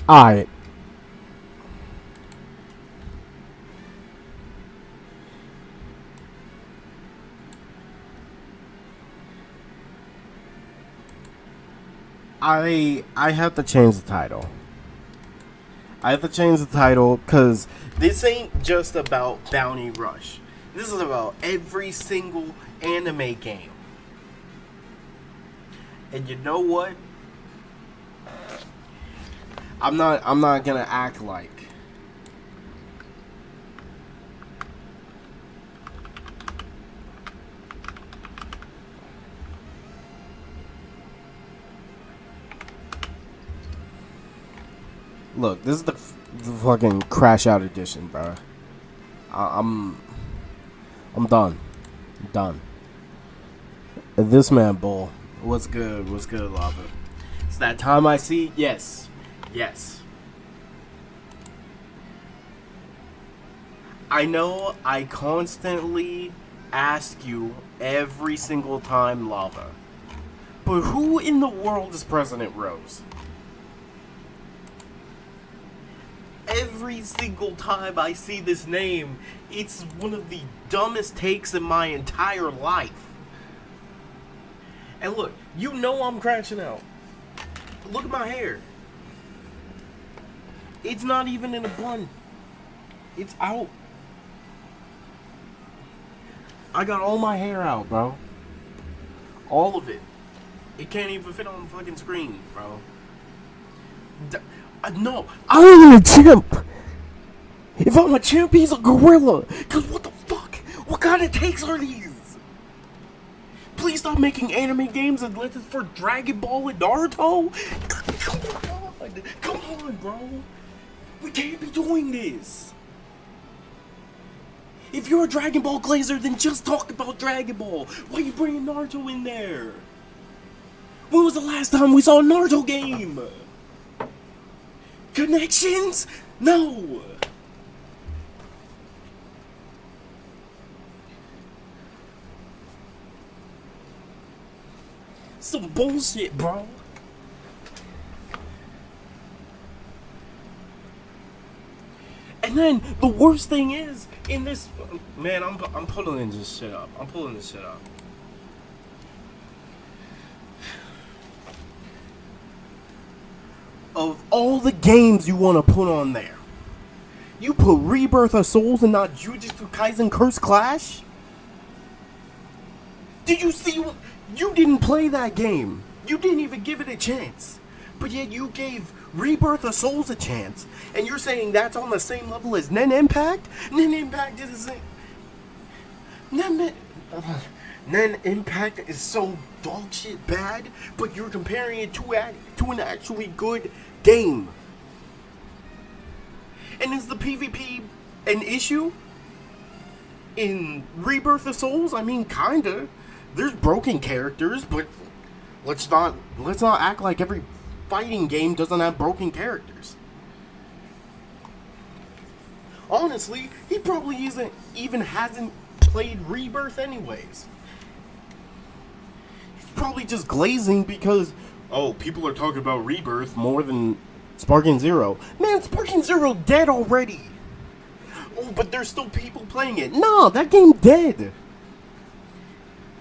Alright. I have to change the title. I have to change the title because this ain't just about Bounty Rush. This is about every single anime game. And you know what? I'm not gonna act like. Look, this is the fucking Crashout edition, bro. I'm I'm done. I'm done. This man bull. What's good? What's good, Lava? It's that time I see. Yes. Yes. I know I constantly ask you every single time, Lava. But who in the world is President Rose? Every single time I see this name, it's one of the dumbest takes in my entire life. And look, you know I'm crashing out. Look at my hair. It's not even in a bun. It's out. I got all my hair out, bro. All of it. It can't even fit on the fucking screen, bro. No, I ain't a chimp. If I'm a chimp, he's a gorilla. Cause what the fuck? What kind of takes are these? Please stop making anime games unless it's for Dragon Ball and Naruto. Come on, bro. We can't be doing this. If you're a Dragon Ball glazer, then just talk about Dragon Ball. Why are you bringing Naruto in there? When was the last time we saw a Naruto game? Connections? No. Some bullshit, bro. And then the worst thing is in this, man. I'm pulling this shit up. I'm pulling this shit up. Of all the games you want to put on there, you put Rebirth of Souls and not Jujutsu Kaisen Curse Clash? Did you see? You didn't play that game. You didn't even give it a chance. But yet you gave Rebirth of Souls a chance. And you're saying that's on the same level as Nen Impact? Nen Impact isn't. Nen Impact is so dog shit bad, but you're comparing it to an actually good game. And is the PvP an issue in Rebirth of Souls? I mean, kinda. There's broken characters, but let's not act like every fighting game doesn't have broken characters. Honestly, he probably hasn't played Rebirth anyways. He's probably just glazing because people are talking about Rebirth more than Sparking Zero. Man, Sparking Zero dead already. Oh, but there's still people playing it. No, that game dead.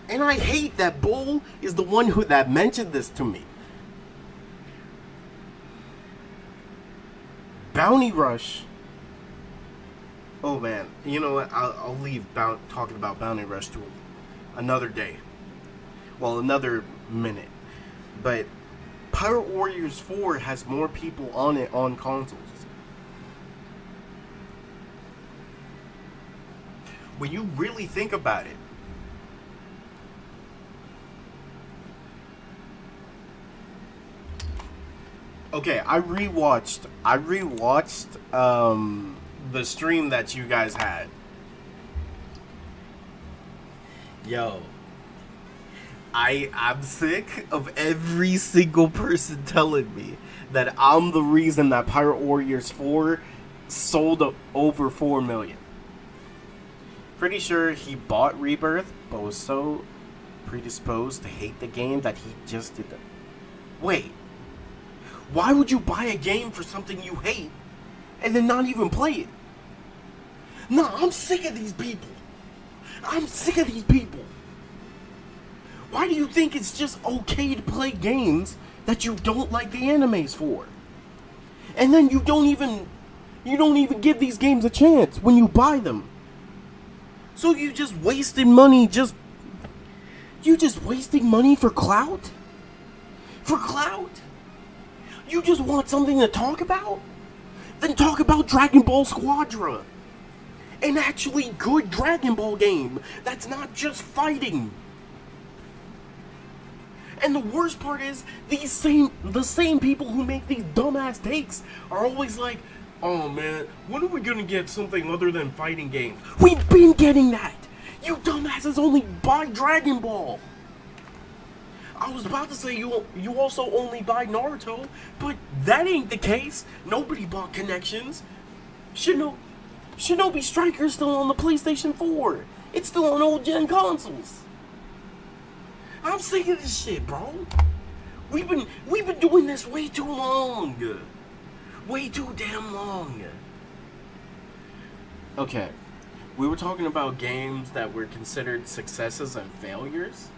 And I hate that Bull is the one that mentioned this to me. Bounty Rush. Oh man, you know what? I'll leave talking about Bounty Rush to another day. Well, another minute. But Pirate Warriors 4 has more people on it on consoles. When you really think about it, okay, I rewatched the stream that you guys had. Yo, I'm sick of every single person telling me that I'm the reason that Pirate Warriors 4 sold over 4 million. Pretty sure he bought Rebirth, but was so predisposed to hate the game that he just did the. Wait. Why would you buy a game for something you hate and then not even play it? No, I'm sick of these people. I'm sick of these people. Why do you think it's just okay to play games that you don't like the animes for? And then you don't even give these games a chance when you buy them. So you just wasting money you just wasting money for clout? For clout? You just want something to talk about? Then talk about Dragon Ball Squadra. An actually good Dragon Ball game that's not just fighting. And the worst part is, the same people who make these dumbass takes are always like, oh man, when are we gonna get something other than fighting games? We've been getting that! You dumbasses only buy Dragon Ball! I was about to say you also only buy Naruto, but that ain't the case. Nobody bought Connections. Shinobi Striker's still on the PlayStation 4. It's still on old gen consoles. I'm sick of this shit, bro. We've been doing this way too long. Way too damn long. Okay. We were talking about games that were considered successes and failures.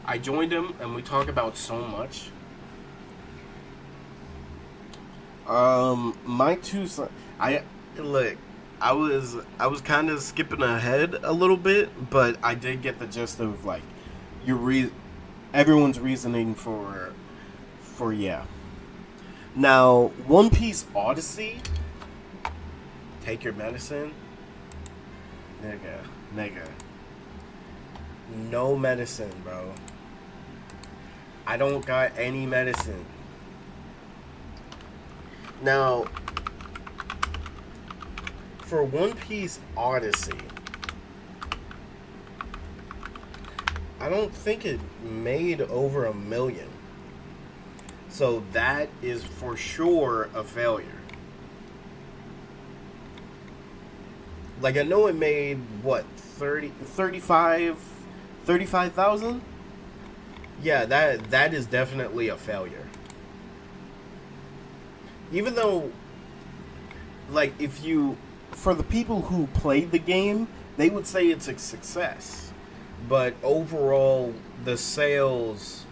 I joined him and we talked about so much. My two sons. I was kind of skipping ahead a little bit, but I did get the gist of like everyone's reasoning for yeah. Now, One Piece Odyssey. Take your medicine, nigga. No medicine, bro. I don't got any medicine. Now, for One Piece Odyssey, I don't think it made over 1 million. So that is for sure a failure. Like, I know it made, what, 35,000? Yeah, that is definitely a failure. Even though, like, for the people who played the game, they would say it's a success. But overall, the sales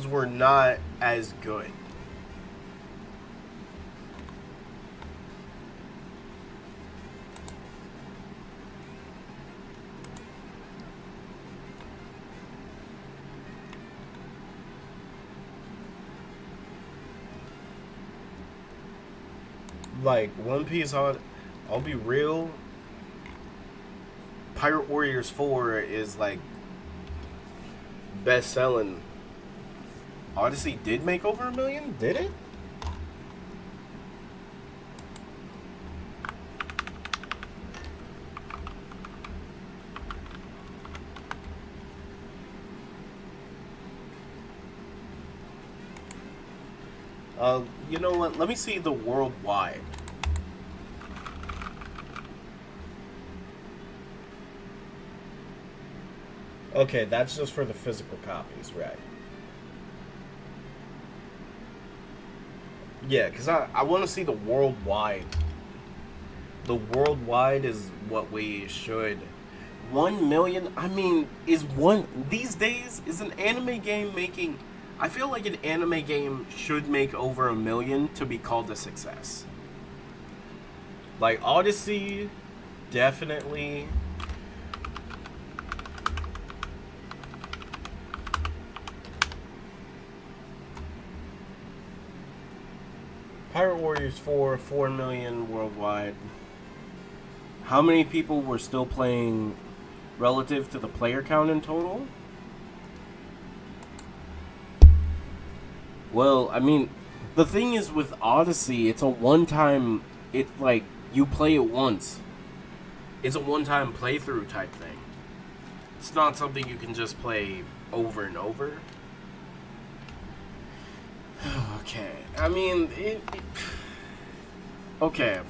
were not as good. Like, One Piece, I'll be real, Pirate Warriors 4 is, like, best-selling. Odyssey did make over 1 million? Did it? You know what? Let me see the worldwide. Okay, that's just for the physical copies, right? Yeah, because I want to see the worldwide. The worldwide is what we should. 1 million? I mean, these days, is an anime game making... I feel like an anime game should make over 1 million to be called a success. Like, Odyssey, definitely. Pirate Warriors 4 million worldwide. How many people were still playing relative to the player count in total? Well, I mean, the thing is with Odyssey, it's a one-time, it's like, you play it once. It's a one-time playthrough type thing. It's not something you can just play over and over. Okay, I mean, okay.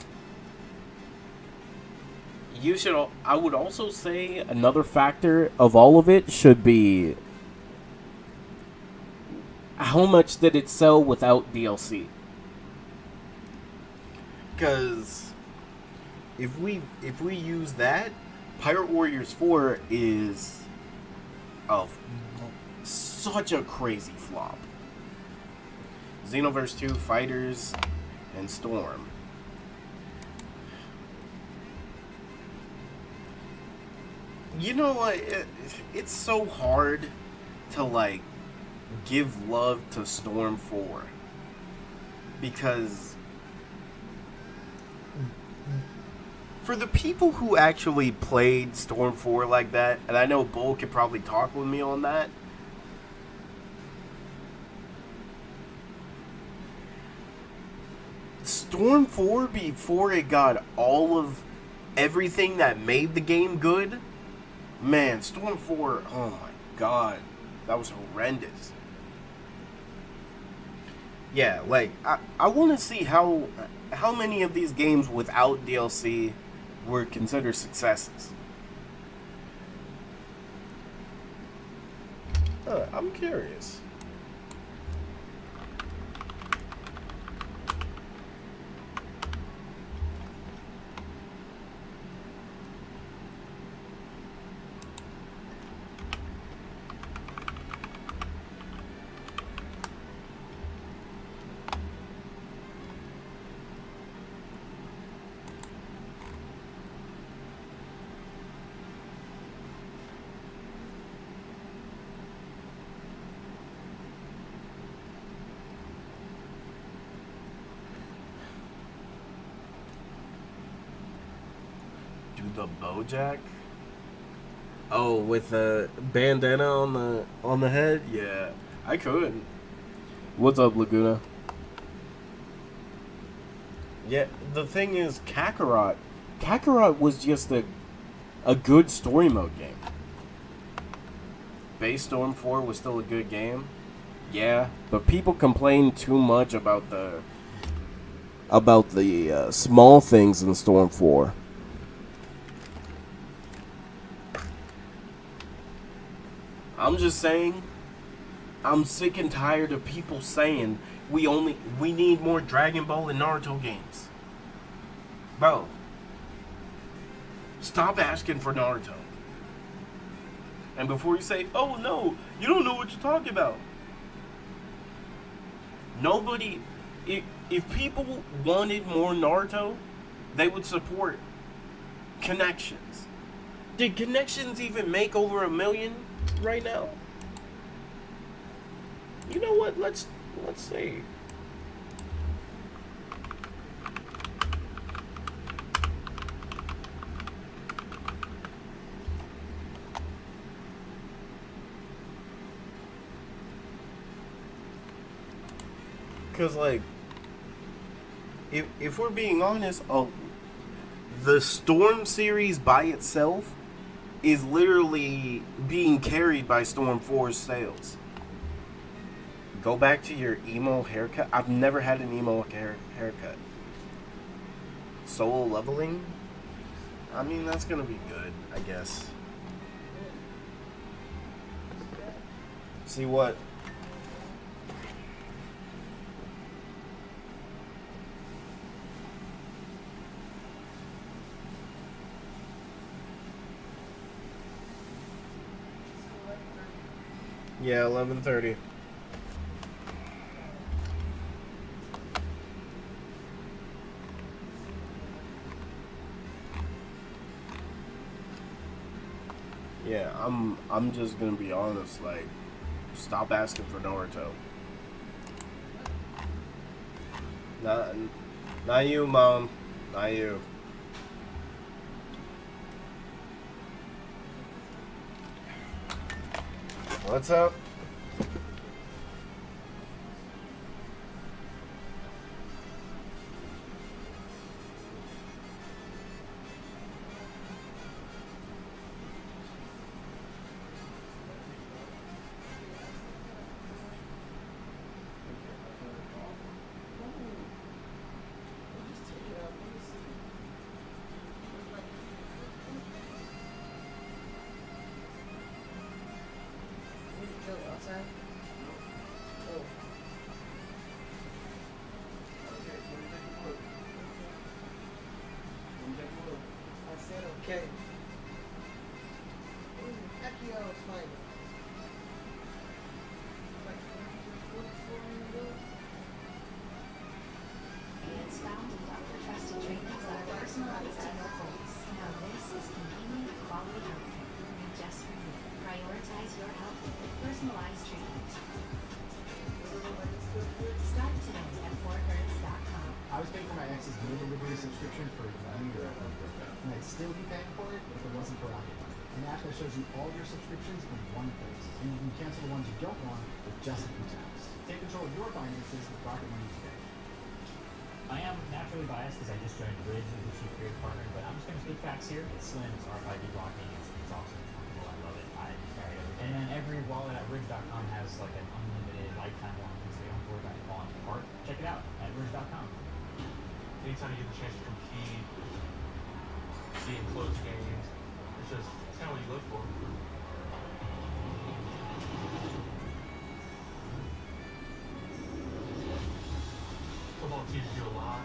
You should. I would also say another factor of all of it should be how much did it sell without DLC? Because if we use that, Pirate Warriors 4 is of such a crazy flop. Xenoverse 2, Fighters, and Storm. You know what? It's so hard to like give love to Storm 4 because for the people who actually played Storm 4 like that, and I know Bull could probably talk with me on that. Storm 4 before it got all of everything that made the game good. Man, Storm 4, oh my god. That was horrendous. Yeah, like I want to see how many of these games without DLC were considered successes. I'm curious. Do the Bojack? Oh, with a bandana on the head? Yeah, I could. What's up, Laguna? Yeah, the thing is, Kakarot. Kakarot was just a good story mode game. Base Storm 4 was still a good game. Yeah, but people complain too much about the small things in Storm 4. I'm just saying, I'm sick and tired of people saying we need more Dragon Ball and Naruto games. Bro, stop asking for Naruto. And before you say, oh no, you don't know what you're talking about. Nobody, if people wanted more Naruto, they would support Connections. Did Connections even make over 1 million right now? You know what? Let's see. Because, like, if we're being honest, the Storm series by itself is literally being carried by Storm 4's sales. Go back to your emo haircut. I've never had an emo haircut. Solo leveling? I mean, that's gonna be good, I guess. See what? Yeah, 11:30. Yeah, I'm just gonna be honest. Like, stop asking for Naruto. Not you, Mom. Not you. What's up? Okay. Akio is fine. Like 44 years old. It's found in doctor trusted treatments that are personalized to your goals. Now this is convenient quality healthcare made just for you. Prioritize your health with personalized treatment. Start today at fortherds.com. I was paying for my ex's meal delivery subscription for a year, and I'd still be paying for it if it wasn't for Rocket Money. An app that shows you all your subscriptions in one place, and you can cancel the ones you don't want with just a few taps. Take control of your finances with Rocket Money today. I am naturally biased because I just joined Bridge as a chief creative partner, but I'm just going to speak facts here. It's slim, it's RFID blocking, it's awesome, it's comfortable, I love it. I carry it. And then every wallet at Bridge.com has like an unlimited lifetime warranty, so you don't have to worry about it falling apart. Check it out at Bridge.com. Anytime you get the chance to compete, be in close games, it's kind of what you look for. Football teaches you a lot.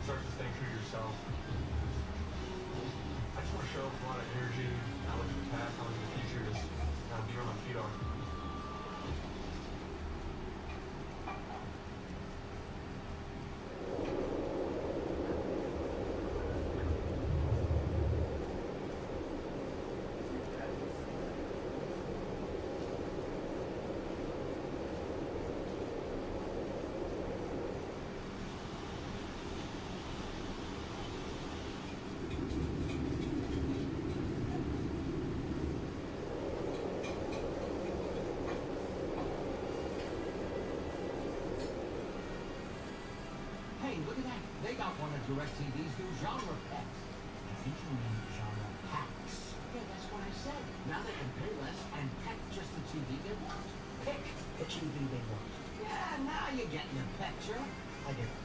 Starts to think through yourself. I just want to show up with a lot of energy, not look at the past, not look at the future, just be where my feet are. Hey, look at that. They got one of DirecTV's new genre packs. Featuring genre packs. Yeah, that's what I said. Now they can pay less and pack just the TV they want. Pick the TV they want. Yeah, now you're getting the picture. I get it.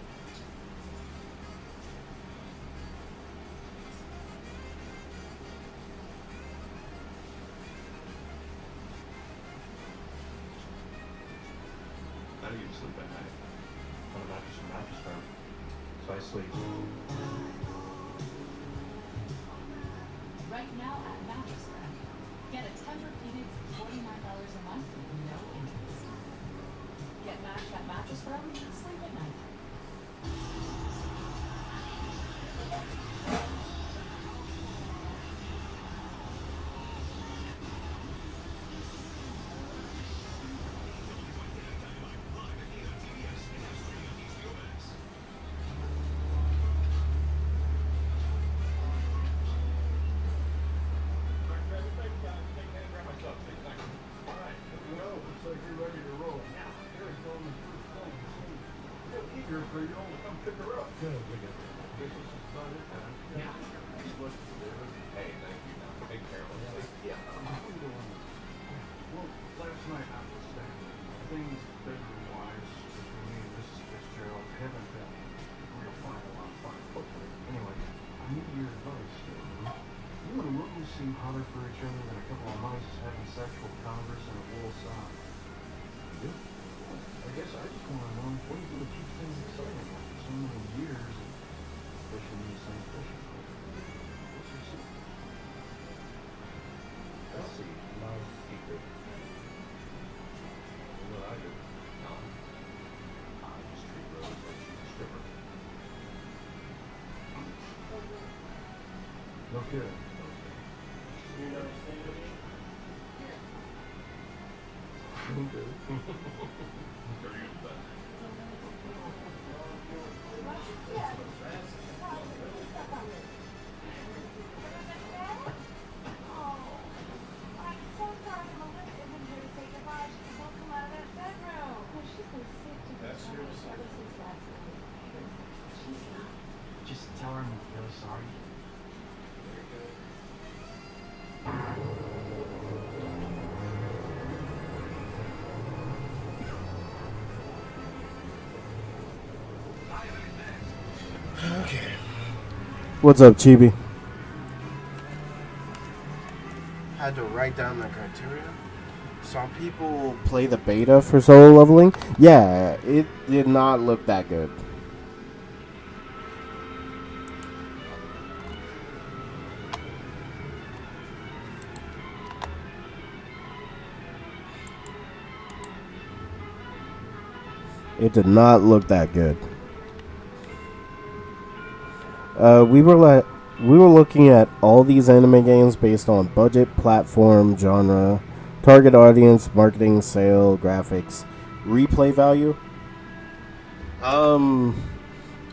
How do you sleep at night? On a mattress from Mattress Firm. So I sleep. Right now at Mattress Firm, get a Tempur-Pedic for $49 a month with no interest. Get matched at Mattress Firm, sleep at night. Hey, thank you. Take care of it. Yeah. Well, last night I was saying things bedroom-wise between me and Mrs. Fitzgerald haven't been real fine on fine. Anyway, I need your advice. You and William seem hotter for each other than a couple of mice having sexual congress in a wool sock. Yeah. I guess I just want to know what you do to keep things exciting after so many years of fishing in the same fishing hole. What's your secret? I see no secret. You know what I do? None. I just treat Rose like she's a stripper. No kidding. You know what I'm saying? Okay. Very good, but. Just tell her I'm really sorry. Okay. What's up, Chibi? Had to write down the criteria. Some people play the beta for solo leveling. Yeah, it did not look that good. It did not look that good. We were looking at all these anime games based on budget, platform, genre, target audience, marketing, sale, graphics, replay value.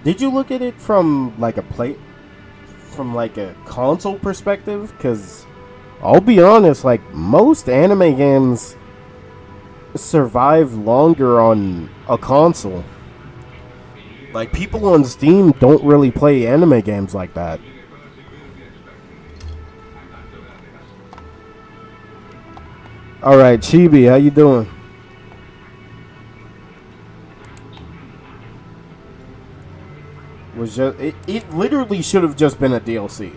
Did you look at it from like a console perspective? Because I'll be honest, like most anime games survive longer on a console. Like people on Steam don't really play anime games like that. All right, Chibi, how you doing? Was just it literally should have just been a DLC.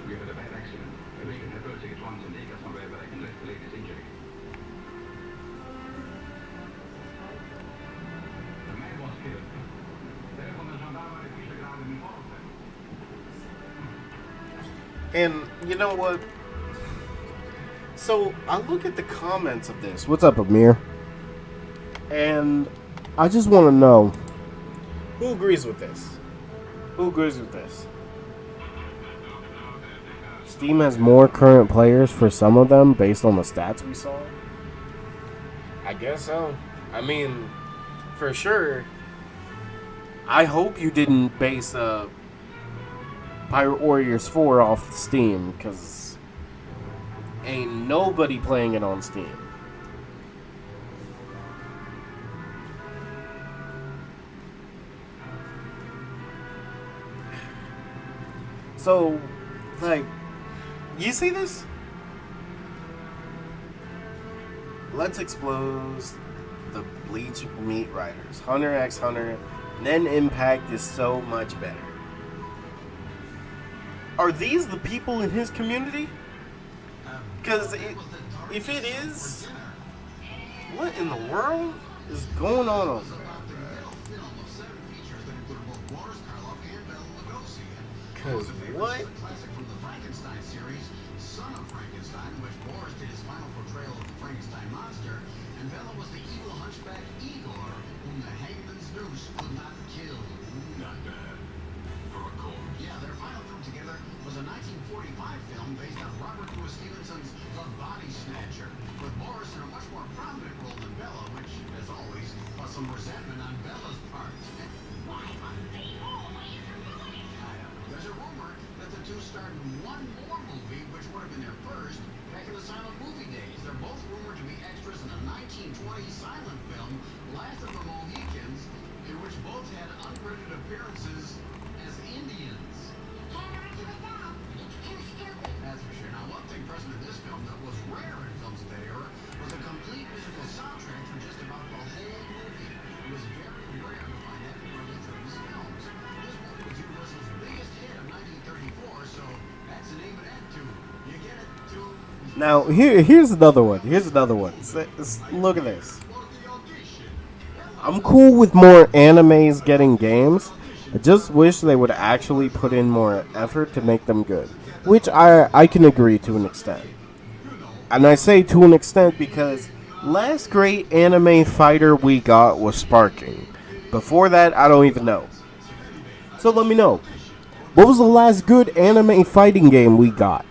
We had a bad accident. A vehicle had road tickets once and they got somewhere, but I can left the latest injury. The man was killed. Telephone the gendarme reached the ground in Boston. And you know what? So I look at the comments of this. What's up, Amir? And I just want to know who agrees with this. Who agrees with this? Steam has more current players for some of them based on the stats we saw. I guess so. I mean, for sure. I hope you didn't base Pirate Warriors 4 off Steam, because ain't nobody playing it on Steam. So, like, you see this? Let's expose the Bleach meat riders. Hunter x Hunter, then Impact is so much better. Are these the people in his community? Because if it is, what in the world is going on over there? Because what? Classic from the Frankenstein series, Son of Frankenstein, in which Boris did his final portrayal of the Frankenstein monster, and Bella was the evil hunchback Igor, whom the hangman's noose could not kill. Not bad. For a corpse. Yeah, their final film together was a 1945 film based on Robert Louis Stevenson's The Body Snatcher, with Boris in a much more prominent role than Bella, which, as always, caused some resentment on Bella's part. Why must they always ruin it? I don't know. There's a rumor that the two starred in one more movie, which would have been their first, back in the silent movie days. They're both rumored to be extras in a 1920 silent film, Last of the Mohicans, in which both had uncredited appearances as Indians. That's for sure. Now, one thing present in this film that was rare in films of that era was a complete musical soundtrack for just about the whole movie. It was very rare to find that in one of these films. This movie was Universal's biggest hit of 1934, so that's the name of that tune. You get it, tune? Now, here's another one. Here's another one. Look at this. I'm cool with more animes getting games. I just wish they would actually put in more effort to make them good. Which I can agree to an extent. And I say to an extent because last great anime fighter we got was Sparking. Before that, I don't even know. So let me know. What was the last good anime fighting game we got?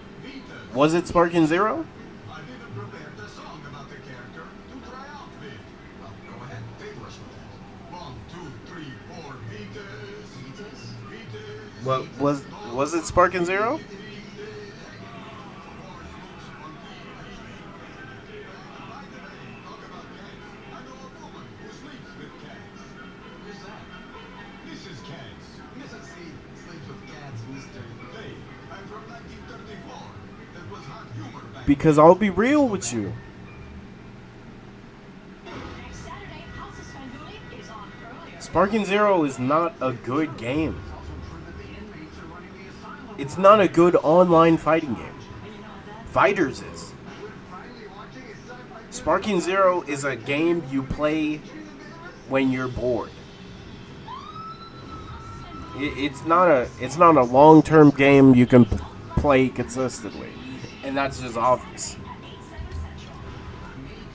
Was it Sparking Zero? I didn't prepare the song about the character to try out with. Well, go ahead, favor us with that. 1, 2, 3, 4, Vitas. What was it Sparking Zero? Because I'll be real with you. Sparking Zero is not a good game. It's not a good online fighting game. Fighters is. Sparking Zero is a game you play when you're bored. It's not a long-term game you can play consistently. And And that's just obvious.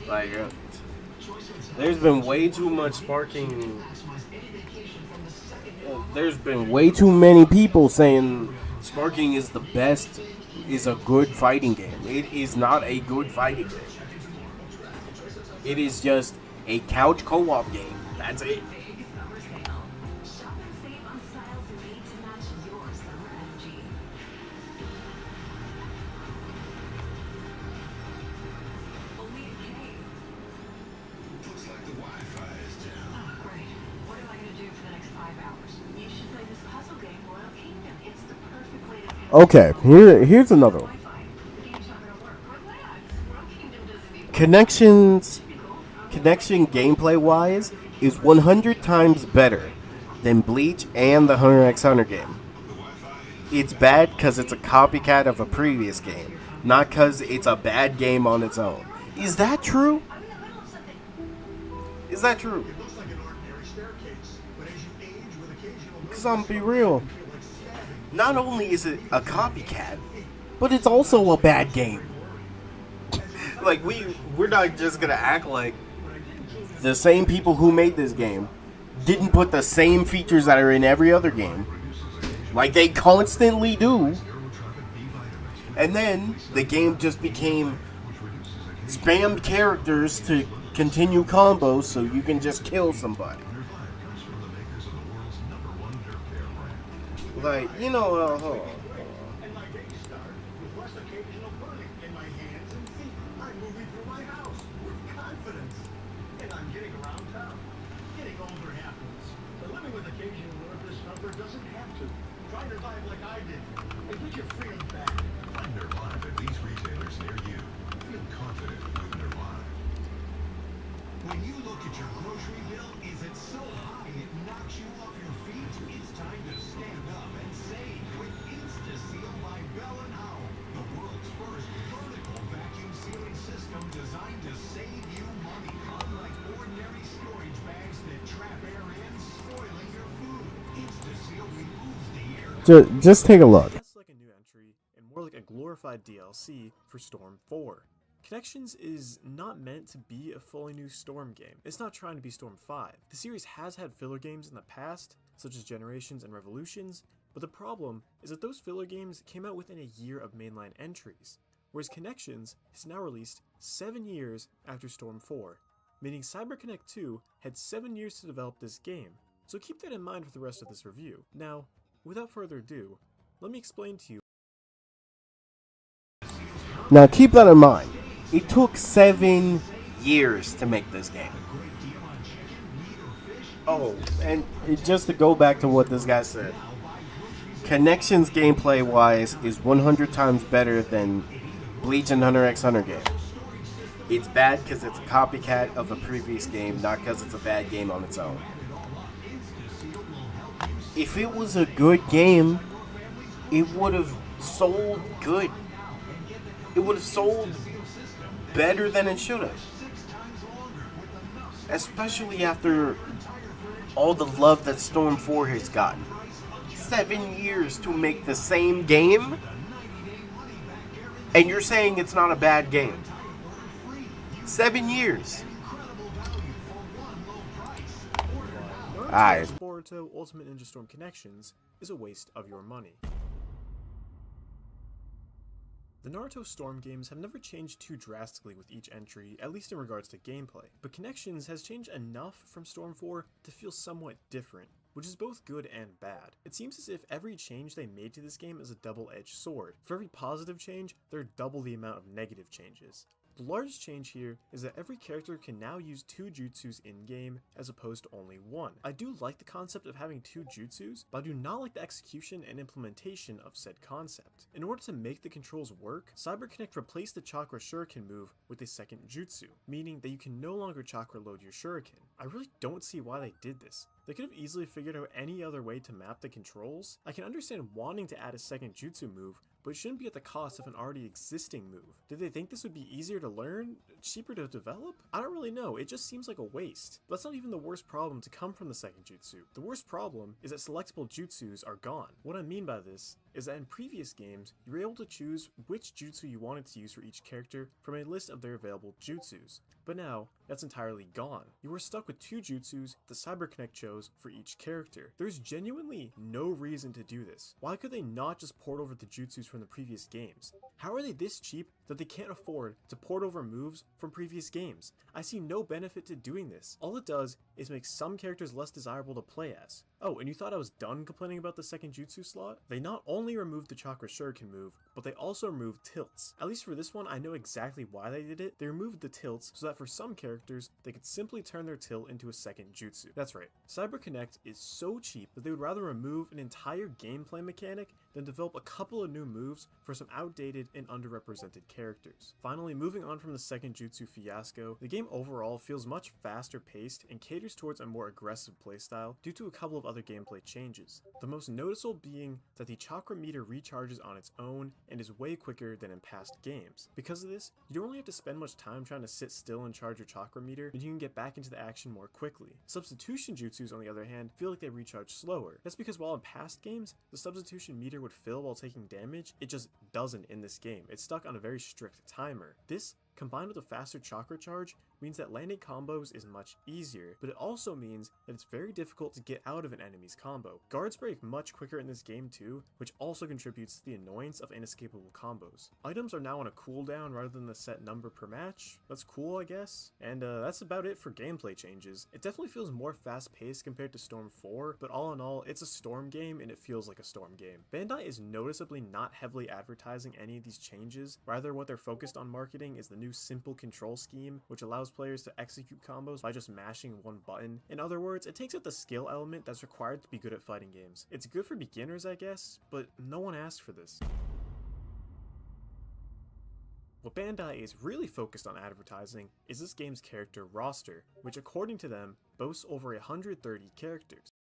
Like, there's been way too much sparking. There's been way too many people saying sparking is the best, is a good fighting game. It is not a good fighting game. It is just a couch co-op game. That's it. Shop and save on styles made to match your summer energy. Only a K. Looks like the Wi-Fi is down. Oh, great. What am I going to do for the next 5 hours? You should play this puzzle game, Royal Kingdom. It's the perfect way to... Okay, here's another one. Wi-Fi. The game's not going to work. Relax. Royal Kingdom doesn't even... Connection gameplay wise is 100 times better than Bleach and the Hunter x Hunter game. It's bad because it's a copycat of a previous game, not because it's a bad game on its own. Is that true? Is that true? Because I'm gonna be real. Not only is it a copycat, but it's also a bad game. Like, we're not just gonna act like the same people who made this game didn't put the same features that are in every other game, like they constantly do, and then the game just became spammed characters to continue combos so you can just kill somebody. Like, you know, hold on. And my day start with less occasional burning in my hands and feet. I'm moving through my house with confidence. And I'm getting around town. Getting older happens. But living with occasional nerve discomfort doesn't have to. Try Nervive like I did. And get your freedom back. Find Nervive at these retailers near you. Feel confident with Nervive. When you look at your grocery bill, is it so high it knocks you off your feet? It's time to stand up and save with InstaSeal by Bell & Howell, the world's first vertical vacuum sealing system designed to save you money. Unlike ordinary storage bags that trap air in, spoiling your food, InstaSeal removes the air. Just take a look. Less like a new entry and more like a glorified DLC for Storm 4. Connections is not meant to be a fully new Storm game. It's not trying to be Storm 5. The series has had filler games in the past, such as Generations and Revolutions, but the problem is that those filler games came out within a year of mainline entries, whereas Connections is now released 7 years after Storm 4, meaning CyberConnect 2 had 7 years to develop this game, so keep that in mind for the rest of this review. Now, without further ado, let me explain to you. Now keep that in mind. It took 7 years to make this game. Oh, and just to go back to what this guy said, Connections gameplay wise is 100 times better than Bleach and Hunter x Hunter game. It's bad because it's a copycat of a previous game, not because it's a bad game on its own. If it was a good game, it would have sold good. It would have sold better than it should have. Especially after all the love that Storm 4 has gotten. 7 years to make the same game? And you're saying it's not a bad game. 7 years. Alright. Boruto Ultimate Ninja Storm Connections is a waste of your money. The Naruto Storm games have never changed too drastically with each entry, at least in regards to gameplay, but Connections has changed enough from Storm 4 to feel somewhat different, which is both good and bad. It seems as if every change they made to this game is a double-edged sword. For every positive change, there are double the amount of negative changes. The largest change here is that every character can now use 2 jutsus in-game as opposed to only 1. I do like the concept of having 2 jutsus, but I do not like the execution and implementation of said concept. In order to make the controls work, CyberConnect replaced the Chakra Shuriken move with a second jutsu, meaning that you can no longer chakra load your shuriken. I really don't see why they did this. They could have easily figured out any other way to map the controls. I can understand wanting to add a second jutsu move, but it shouldn't be at the cost of an already existing move. Did they think this would be easier to learn? Cheaper to develop? I don't really know, it just seems like a waste. But that's not even the worst problem to come from the second jutsu. The worst problem is that selectable jutsus are gone. What I mean by this is that in previous games, you were able to choose which jutsu you wanted to use for each character from a list of their available jutsus. But now, that's entirely gone. You are stuck with 2 jutsus the CyberConnect chose for each character. There's genuinely no reason to do this. Why could they not just port over the jutsus from the previous games? How are they this cheap that they can't afford to port over moves from previous games? I see no benefit to doing this. All it does is make some characters less desirable to play as. Oh, and you thought I was done complaining about the second jutsu slot? They not only removed the Chakra Shuriken move, but they also removed tilts. At least for this one, I know exactly why they did it. They removed the tilts so that for some characters, they could simply turn their tilt into a second jutsu. That's right, CyberConnect is so cheap that they would rather remove an entire gameplay mechanic than develop a couple of new moves for some outdated and underrepresented characters. Finally, moving on from the second jutsu fiasco, the game overall feels much faster paced and caters towards a more aggressive playstyle due to a couple of other gameplay changes. The most noticeable being that the chakra meter recharges on its own and is way quicker than in past games. Because of this, you don't really have to spend much time trying to sit still and charge your chakra meter, and you can get back into the action more quickly. Substitution jutsus, on the other hand, feel like they recharge slower. That's because while in past games, the substitution meter would fill while taking damage, it just doesn't in this game. It's stuck on a very strict timer. This, combined with a faster chakra charge, means that landing combos is much easier, but it also means that it's very difficult to get out of an enemy's combo. Guards break much quicker in this game too, which also contributes to the annoyance of inescapable combos. Items are now on a cooldown rather than the set number per match. That's cool, I guess. And that's about it for gameplay changes. It definitely feels more fast-paced compared to Storm 4, but all in all, it's a Storm game and it feels like a Storm game. Bandai is noticeably not heavily advertising any of these changes. Rather, what they're focused on marketing is the new simple control scheme, which allows players to execute combos by just mashing one button. In other words, it takes out the skill element that's required to be good at fighting games. It's good for beginners, I guess, but no one asked for this. What Bandai is really focused on advertising is this game's character roster, which according to them, boasts over 130 characters.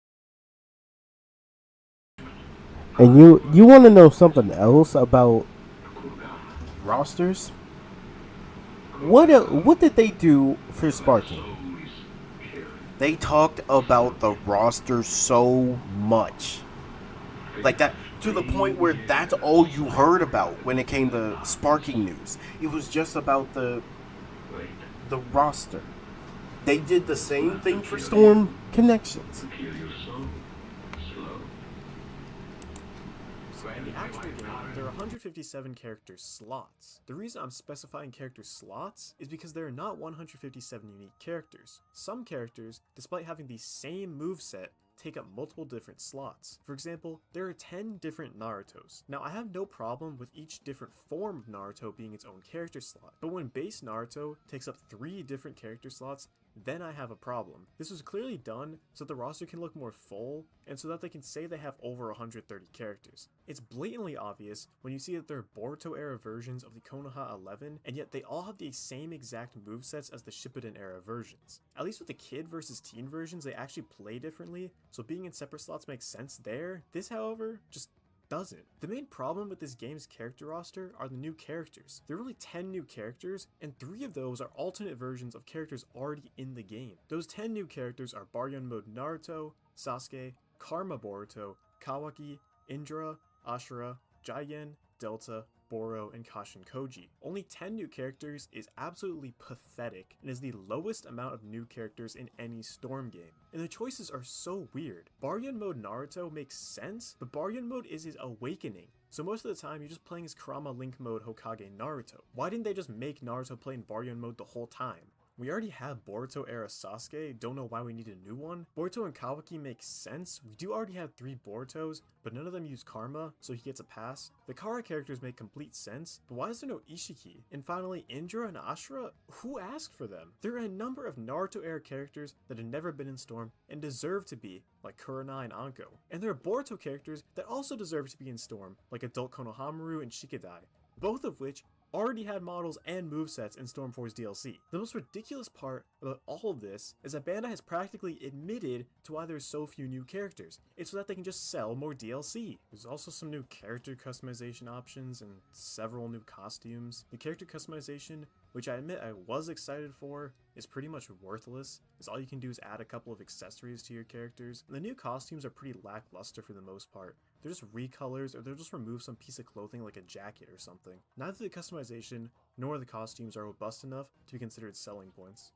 And you want to know something else about rosters? What did they do for Sparking? They talked about the roster so much. Like that, to the point where that's all you heard about when it came to Sparking news. It was just about the roster. They did the same thing for Storm Connections. In the actual game, there are 157 character slots. The reason I'm specifying character slots is because there are not 157 unique characters. Some characters, despite having the same moveset, take up multiple different slots. For example, there are 10 different Narutos. Now, I have no problem with each different form of Naruto being its own character slot, but when base Naruto takes up 3 different character slots, then I have a problem. This was clearly done so that the roster can look more full, and so that they can say they have over 130 characters. It's blatantly obvious when you see that there are Boruto-era versions of the Konoha 11, and yet they all have the same exact movesets as the Shippuden-era versions. At least with the kid versus teen versions, they actually play differently, so being in separate slots makes sense there. This, however, just doesn't. The main problem with this game's character roster are the new characters. There are only 10 new characters, and 3 of those are alternate versions of characters already in the game. Those 10 new characters are Baryon Mode Naruto, Sasuke, Karma Boruto, Kawaki, Indra, Ashura, Jigen, Delta, Boro, and Kashin Koji. Only 10 new characters is absolutely pathetic and is the lowest amount of new characters in any Storm game. And the choices are so weird. Baryon Mode Naruto makes sense, but Baryon Mode is his awakening. So most of the time, you're just playing as Kurama Link Mode Hokage Naruto. Why didn't they just make Naruto play in Baryon Mode the whole time? We already have Boruto-era Sasuke, don't know why we need a new one. Boruto and Kawaki makes sense. We do already have 3 Borutos, but none of them use Karma, so he gets a pass. The Kara characters make complete sense, but why is there no Ishiki? And finally, Indra and Ashura? Who asked for them? There are a number of Naruto-era characters that have never been in Storm and deserve to be, like Kurenai and Anko. And there are Boruto characters that also deserve to be in Storm, like Adult Konohamaru and Shikadai, both of which already had models and movesets in Storm 4's DLC. The most ridiculous part about all of this is that Bandai has practically admitted to why there's so few new characters. It's so that they can just sell more DLC. There's also some new character customization options and several new costumes. The character customization, which I admit I was excited for, is pretty much worthless, as all you can do is add a couple of accessories to your characters. And the new costumes are pretty lackluster for the most part. They're just recolors, or they'll just remove some piece of clothing like a jacket or something. Neither the customization nor the costumes are robust enough to be considered selling points.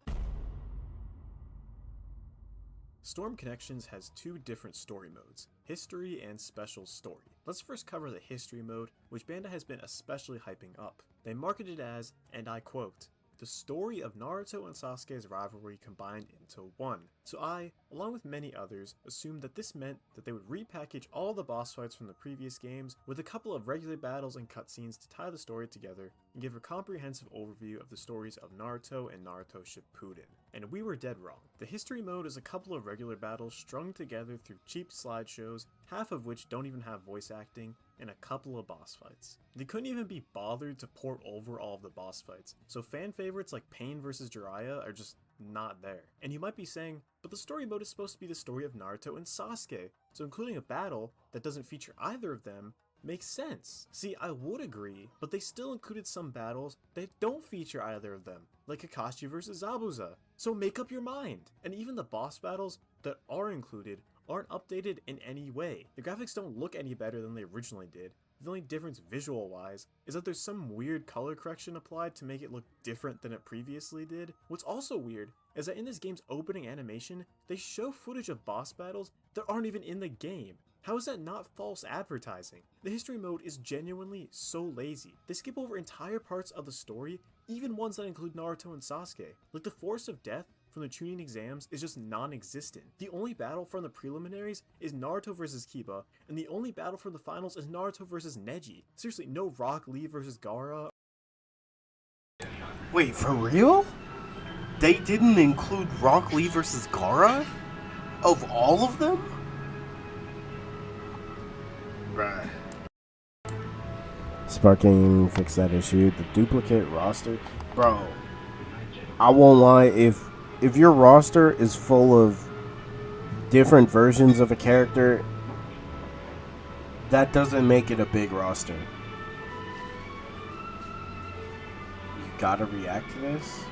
Storm Connections has two different story modes, History and Special Story. Let's first cover the History mode, which Bandai has been especially hyping up. They marketed it as, and I quote, "the story of Naruto and Sasuke's rivalry combined into one." So I, along with many others, assumed that this meant that they would repackage all the boss fights from the previous games with a couple of regular battles and cutscenes to tie the story together and give a comprehensive overview of the stories of Naruto and Naruto Shippuden. And we were dead wrong. The History mode is a couple of regular battles strung together through cheap slideshows, half of which don't even have voice acting, and a couple of boss fights. They couldn't even be bothered to port over all of the boss fights, so fan favorites like Pain vs. Jiraiya are just not there. And you might be saying, but the story mode is supposed to be the story of Naruto and Sasuke, so including a battle that doesn't feature either of them makes sense. See, I would agree, but they still included some battles that don't feature either of them, like Kakashi vs. Zabuza. So make up your mind. And even the boss battles that are included aren't updated in any way. The graphics don't look any better than they originally did. The only difference visual-wise is that there's some weird color correction applied to make it look different than it previously did. What's also weird is that in this game's opening animation, they show footage of boss battles that aren't even in the game. How is that not false advertising? The History mode is genuinely so lazy. They skip over entire parts of the story, even ones that include Naruto and Sasuke. Like the Forest of Death from the Chunin exams is just non-existent. The only battle from the preliminaries is Naruto vs. Kiba, and the only battle from the finals is Naruto vs. Neji. Seriously, no Rock Lee vs. Gaara. Wait, for real? They didn't include Rock Lee versus Gaara? Of all of them? Bruh. Sparking fix that issue. The duplicate roster, bro. I won't lie. If your roster is full of different versions of a character, that doesn't make it a big roster. You gotta react to this.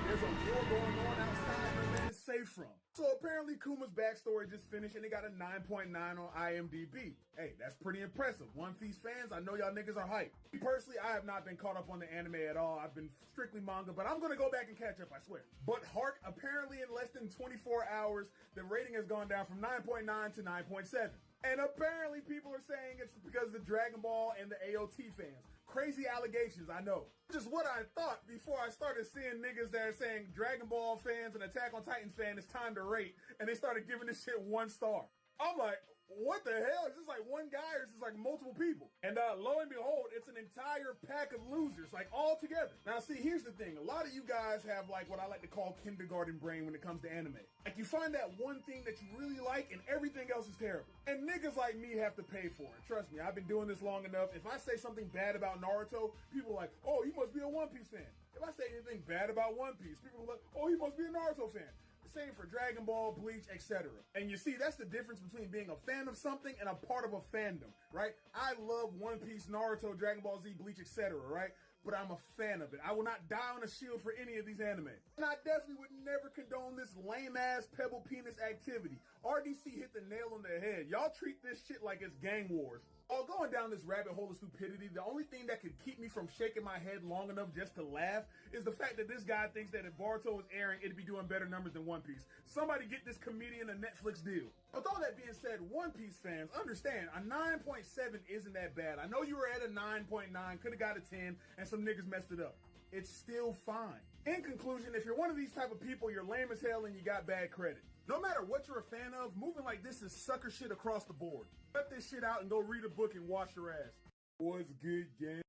There's a war going on outside where man is safe from. So apparently Kuma's backstory just finished and it got a 9.9 on IMDb. Hey, that's pretty impressive. One Piece fans, I know y'all niggas are hyped. Me personally, I have not been caught up on the anime at all. I've been strictly manga, but I'm gonna go back and catch up, I swear. But Hark, apparently in less than 24 hours, the rating has gone down from 9.9 to 9.7. And apparently people are saying it's because of the Dragon Ball and the AOT fans. Crazy allegations, I know. Just what I thought before I started seeing niggas that are saying Dragon Ball fans and Attack on Titan fan, it's time to rate, and they started giving this shit 1 star. I'm like, what the hell? Is this like one guy or is this like multiple people? And lo and behold, it's an entire pack of losers, like all together. Now see, here's the thing. A lot of you guys have like what I like to call kindergarten brain when it comes to anime. Like you find that one thing that you really like and everything else is terrible. And niggas like me have to pay for it. Trust me, I've been doing this long enough. If I say something bad about Naruto, people are like, oh, you must be a One Piece fan. If I say anything bad about One Piece, people are like, oh, he must be a Naruto fan. Same for Dragon Ball, Bleach, etc. And you see, that's the difference between being a fan of something and a part of a fandom, right? I love One Piece, Naruto, Dragon Ball Z, Bleach, etc., right? But I'm a fan of it. I will not die on a shield for any of these anime. And I definitely would never condone this lame-ass pebble penis activity. RDC hit the nail on the head. Y'all treat this shit like it's gang wars. All going down this rabbit hole of stupidity, the only thing that could keep me from shaking my head long enough just to laugh is the fact that this guy thinks that if Boruto was airing, it'd be doing better numbers than One Piece. Somebody get this comedian a Netflix deal. With all that being said, One Piece fans, understand, a 9.7 isn't that bad. I know you were at a 9.9, could have got a 10, and some niggas messed it up. It's still fine. In conclusion, if you're one of these type of people, you're lame as hell and you got bad credit. No matter what you're a fan of, moving like this is sucker shit across the board. Cut this shit out and go read a book and wash your ass. What's good, gang?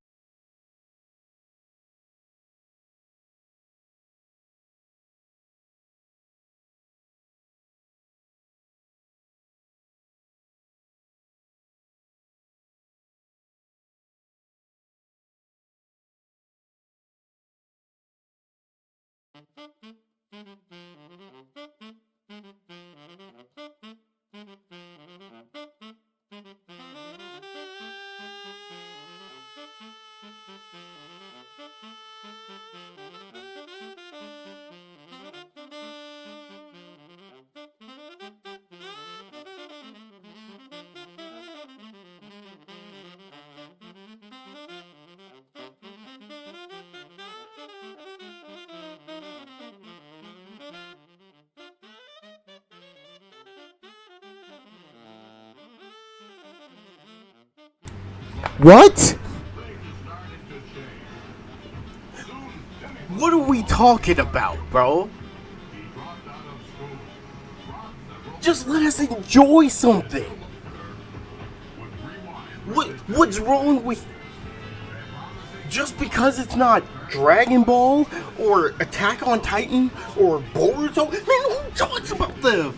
What? What are we talking about, bro? Just let us enjoy something. What's wrong with... Just because it's not Dragon Ball or Attack on Titan or Boruto? Man, who talks about them?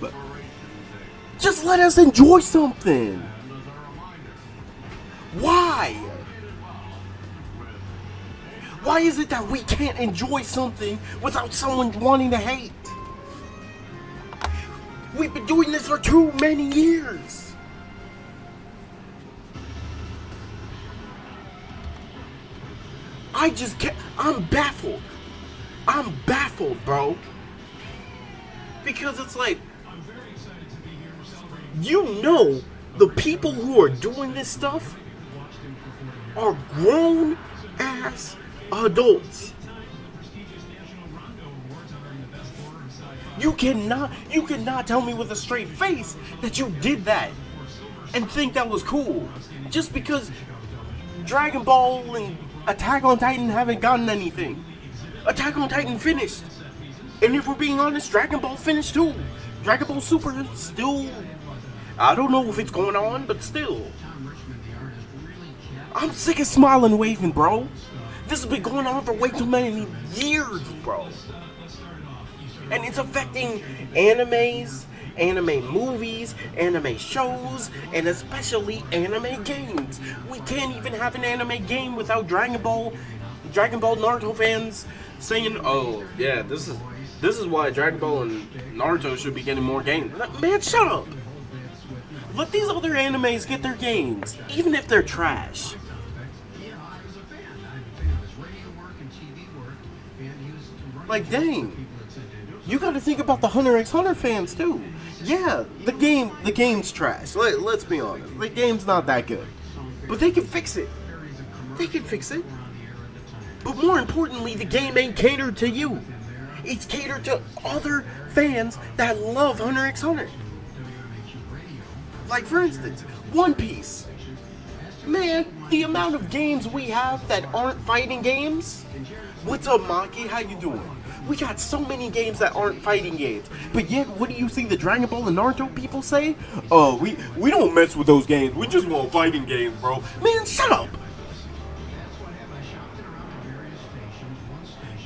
Just let us enjoy something. Why? Why is it that we can't enjoy something without someone wanting to hate? We've been doing this for too many years. I just can't. I'm baffled. I'm baffled, bro. Because it's like, you know, the people who are doing this stuff are grown ass adults. You cannot tell me with a straight face that you did that and think that was cool just because Dragon Ball and Attack on Titan haven't gotten anything. Attack on Titan finished, and if we're being honest, Dragon Ball finished too. Dragon Ball Super is still, I don't know if it's going on, but still. I'm sick of smiling and waving, bro. This has been going on for way too many years, bro. And it's affecting animes, anime movies, anime shows, and especially anime games. We can't even have an anime game without Dragon Ball Naruto fans saying, "Oh, yeah, this is why Dragon Ball and Naruto should be getting more games." Man, shut up. Let these other animes get their games, even if they're trash. Like, dang. You gotta think about the Hunter x Hunter fans too. Yeah, the game's trash. Let's be honest. The game's not that good. But they can fix it. They can fix it. But more importantly, the game ain't catered to you. It's catered to other fans that love Hunter x Hunter. Like, for instance, One Piece. Man, the amount of games we have that aren't fighting games. What's up, Maki? How you doing? We got so many games that aren't fighting games, but yet what do you see the Dragon Ball and Naruto people say? Oh, we don't mess with those games. We just want fighting games, bro. Man, shut up.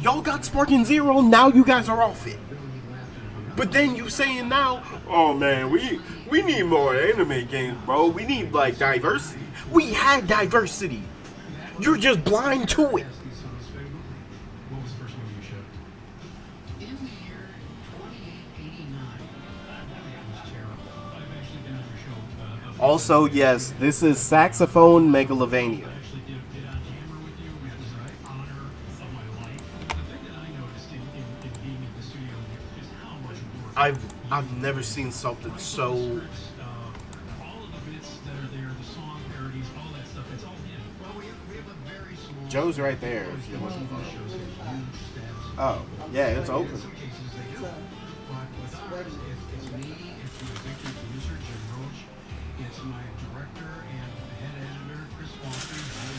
Y'all got Sparking Zero, now you guys are off it. But then you saying now, oh man, we need more anime games, bro. We need like diversity. We had diversity. You're just blind to it. Also, yes, this is Saxophone Megalovania. I've never seen something so... Joe's right there if you're looking for him. Oh, yeah, it's open.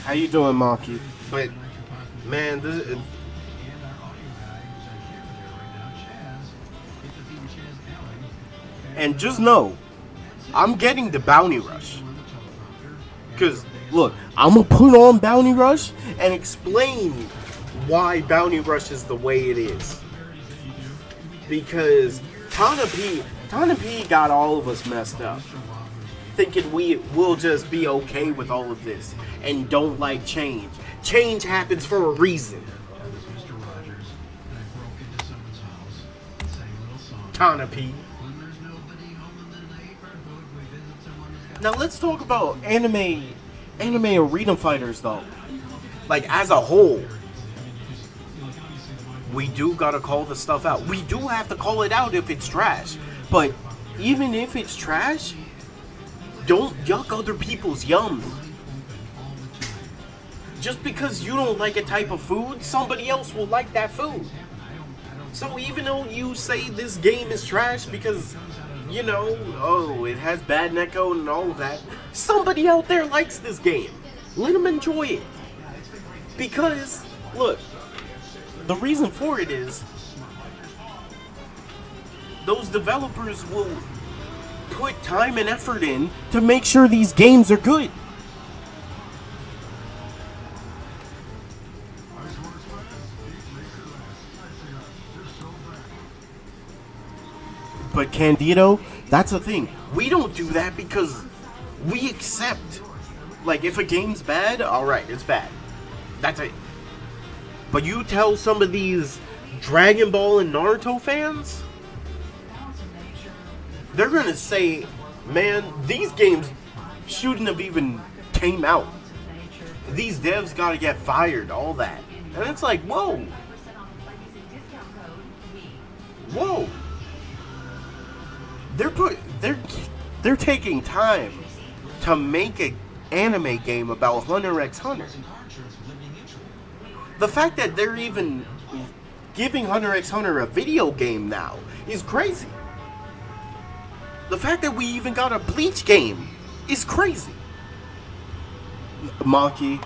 How you doing, Maki? But, man, this is... And just know, I'm getting the Bounty Rush. Because, look, I'm going to put on Bounty Rush and explain why Bounty Rush is the way it is. Because Tana P got all of us messed up. Thinking we will just be okay with all of this and don't like change. Change happens for a reason. Tana P. Now let's talk about anime arena fighters though. Like as a whole. We do gotta call the stuff out. We do have to call it out if it's trash. But even if it's trash, don't yuck other people's yums. Just because you don't like a type of food, somebody else will like that food. So even though you say this game is trash because, you know, oh, it has bad netcode and all of that, somebody out there likes this game. Let them enjoy it. Because, look, the reason for it is those developers will put time and effort in to make sure these games are good. But Candido, that's the thing. We don't do that because we accept. Like, if a game's bad, alright, it's bad. That's it. But you tell some of these Dragon Ball and Naruto fans, they're gonna say, man, these games shouldn't have even came out. These devs gotta get fired, all that. And it's like, whoa. Whoa. They're taking time to make an anime game about Hunter x Hunter. The fact that they're even giving Hunter x Hunter a video game now is crazy. The fact that we even got a Bleach game is crazy. Maki,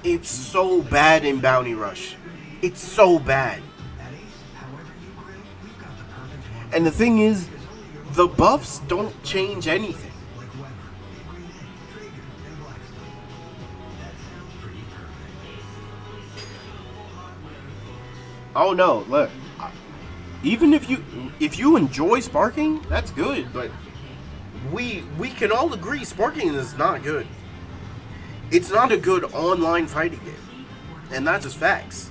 it's so bad in Bounty Rush. It's so bad. And the thing is, the buffs don't change anything. Oh no, look. Even if you enjoy sparking, that's good, but we can all agree sparking is not good. It's not a good online fighting game. And that's just facts.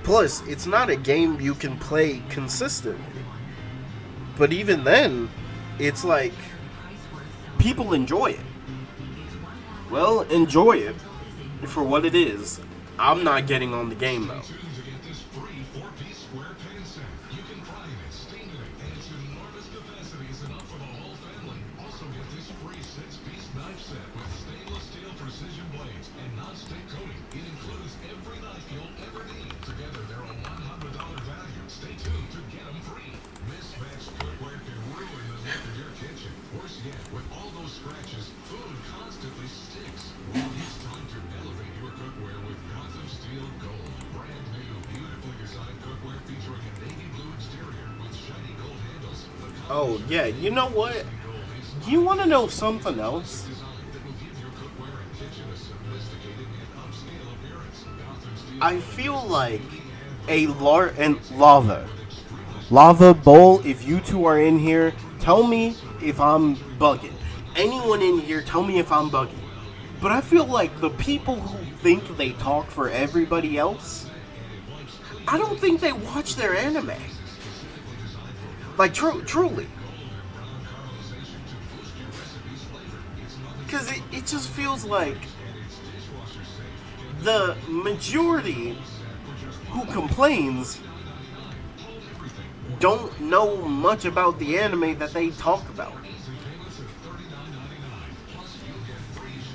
Plus, it's not a game you can play consistently. But even then, it's like people enjoy it. Well, enjoy it for what it is. I'm not getting on the game though. Oh, yeah, you know what? You want to know something else? I feel like Lava Bowl, if you two are in here, tell me if I'm bugging. Anyone in here, tell me if I'm bugging. But I feel like the people who think they talk for everybody else, I don't think they watch their anime. Like, truly. Because it just feels like the majority who complains don't know much about the anime that they talk about.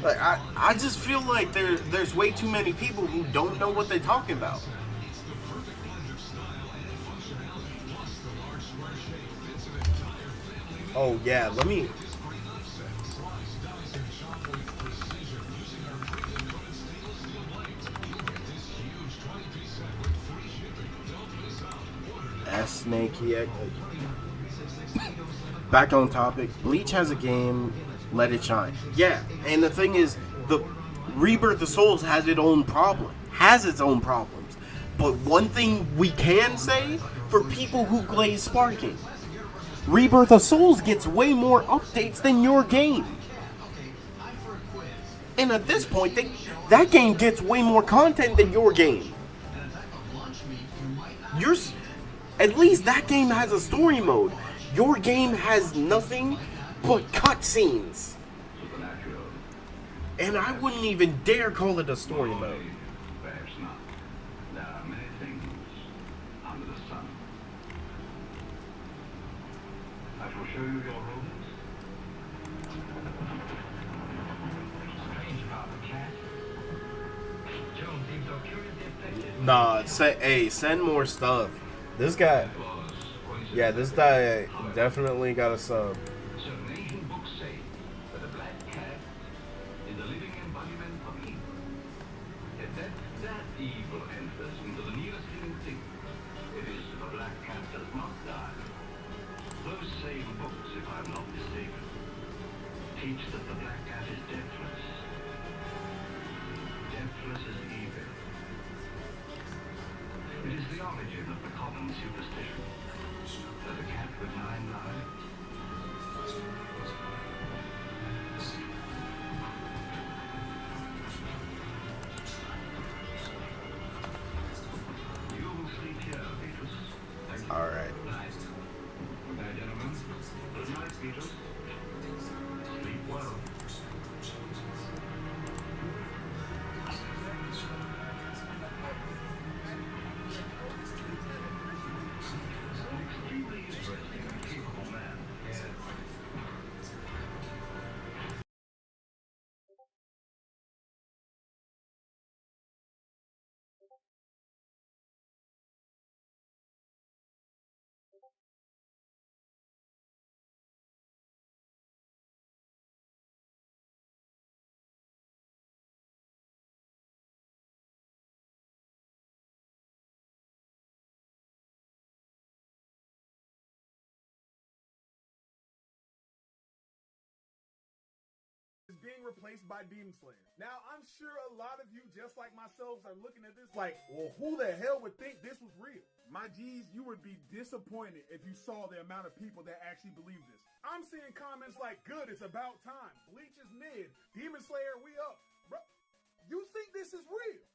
Like, I just feel like there's way too many people who don't know what they're talking about. Oh yeah, let me... Snake EX. Back on topic, Bleach has a game, Let It Shine. Yeah, and the thing is, the Rebirth of Souls has its own problems. But one thing we can say for people who glaze sparking, Rebirth of Souls gets way more updates than your game. And at this point, that game gets way more content than your game. At least that game has a story mode. Your game has nothing but cutscenes. And I wouldn't even dare call it a story mode. Perhaps not. There are many things under the sun. I shall show you your rooms. Strange about the cat. Jones seems so curiously affected. Nah, send more stuff. This guy definitely got a sub. Certain ancient books say of evil. Yet that evil enters into the nearest living thing. It is the black cat does not die. Those same books, if I'm not mistaken, teach that the black cat is deathless. Deathless as evil. It is the origin of the common superstition that a cat with 9 lives you will sleep here, Beatrice. Thank you. All right. Good night, gentlemen. Good night, Beatrice. Sleep well. An extremely interesting and capable man. Yes. Is being replaced by Demon Slayer. Now, I'm sure a lot of you, just like myself, are looking at this like, well, who the hell would think this was real? My G's, you would be disappointed if you saw the amount of people that actually believe this. I'm seeing comments like, good, it's about time. Bleach is mid. Demon Slayer, we up. Bro, you think this is real?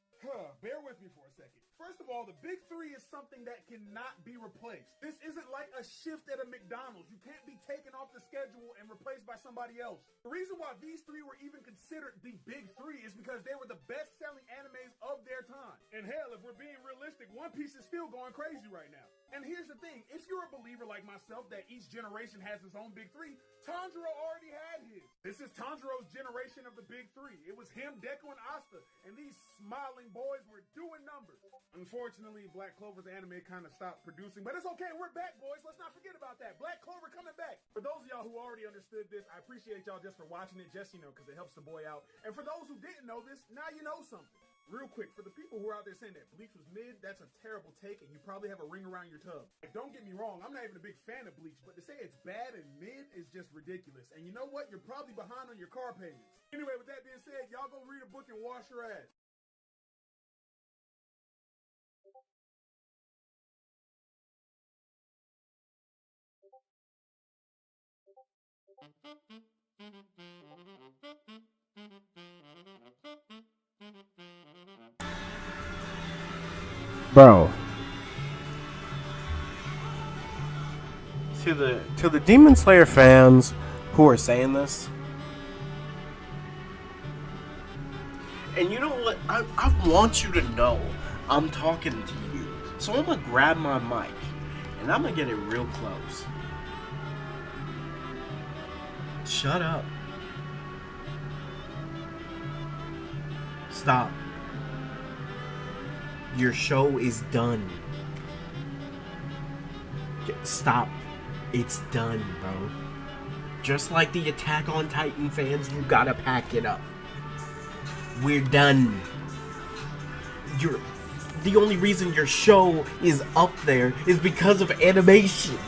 Bear with me for a second. First of all, the big three is something that cannot be replaced. This isn't like a shift at a McDonald's. You can't be taken off the schedule and replaced by somebody else. The reason why these three were even considered the big three is because they were the best-selling animes of their time. And hell, if we're being realistic, One Piece is still going crazy right now. And here's the thing, if you're a believer like myself that each generation has its own big three, Tanjiro already had his. This is Tanjiro's generation of the big three. It was him, Deku, and Asta, and these smiling boys were doing numbers. Unfortunately, Black Clover's anime kind of stopped producing, but it's okay, we're back, boys. Let's not forget about that. Black Clover coming back. For those of y'all who already understood this, I appreciate y'all just for watching it, just, because it helps the boy out. And for those who didn't know this, now you know something. Real quick, for the people who are out there saying that Bleach was mid, that's a terrible take, and you probably have a ring around your tub. Like, don't get me wrong, I'm not even a big fan of Bleach, but to say it's bad and mid is just ridiculous. And you know what? You're probably behind on your car payments. Anyway, with that being said, y'all go read a book and wash your ass. Bro. To the Demon Slayer fans who are saying this, and you know what? I want you to know I'm talking to you. So I'm gonna grab my mic and I'm gonna get it real close. Shut up. Stop. Your show is done. Stop. It's done, bro. Just like the Attack on Titan fans, you gotta pack it up. We're done. The only reason your show is up there is because of animation.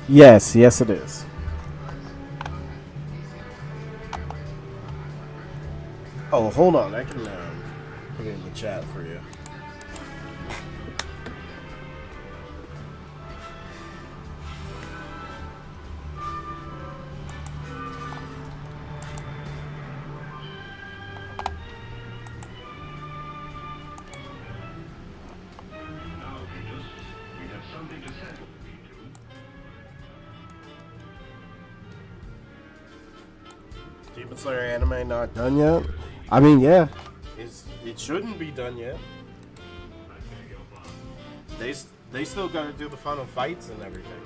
Yes, it is. Oh, hold on. I can put it in the chat for you. Now, Beatrice, we have something to settle between you. Demon Slayer anime not done yet? I mean, yeah. It shouldn't be done yet. They still gotta do the final fights and everything.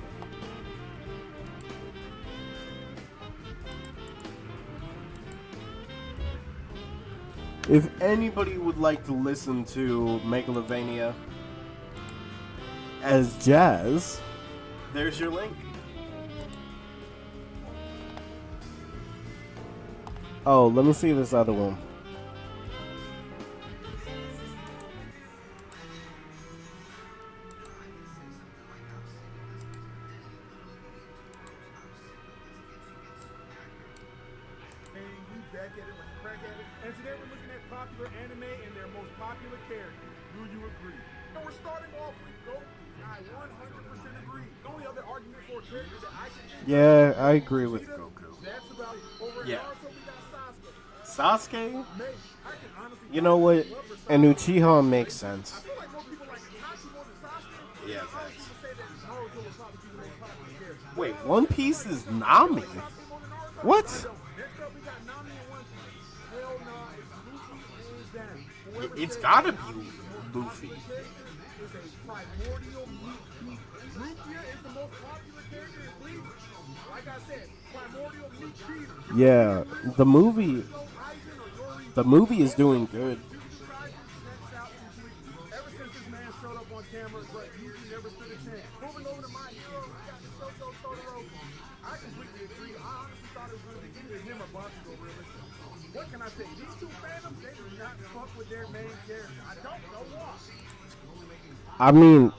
If anybody would like to listen to Megalovania as jazz, there's your link. Oh, let me see this other one. And you back at it like a crack at it. And today we're looking at popular anime and their most popular characters. Do you agree? And we're starting off with Goku. I 100% agree. The only other argument for a character that I can think Yeah, I agree with Goku. that's about it. Over Yeah. Naruto, we got Sasuke? Sasuke. Maybe. I can honestly You know what? And Uchiha makes sense. I feel like more people like Itachi more than Sasuke. Yeah, I honestly thanks. would say that Naruto would probably be the most popular character. Wait, One Piece is Nami? What? Next up, we got Nami and One Piece. Hell nah, it's Luffy hands down. Whoever It's said gotta that be Luffy is the most Luffy. popular character is a primordial meat beast. Rukia is the most popular character in Bleach. Like I said, primordial meat beast. Yeah, the movie is doing good. Ever since this man showed up on camera, but Yuji never stood a chance. Moving over to my hero, we got Shoto Todoroki. I completely agree. I honestly thought it was going to be either him or Bakugo, realistically. What can I say? These two fandoms, they do not fuck with their main character. I don't know why. I mean,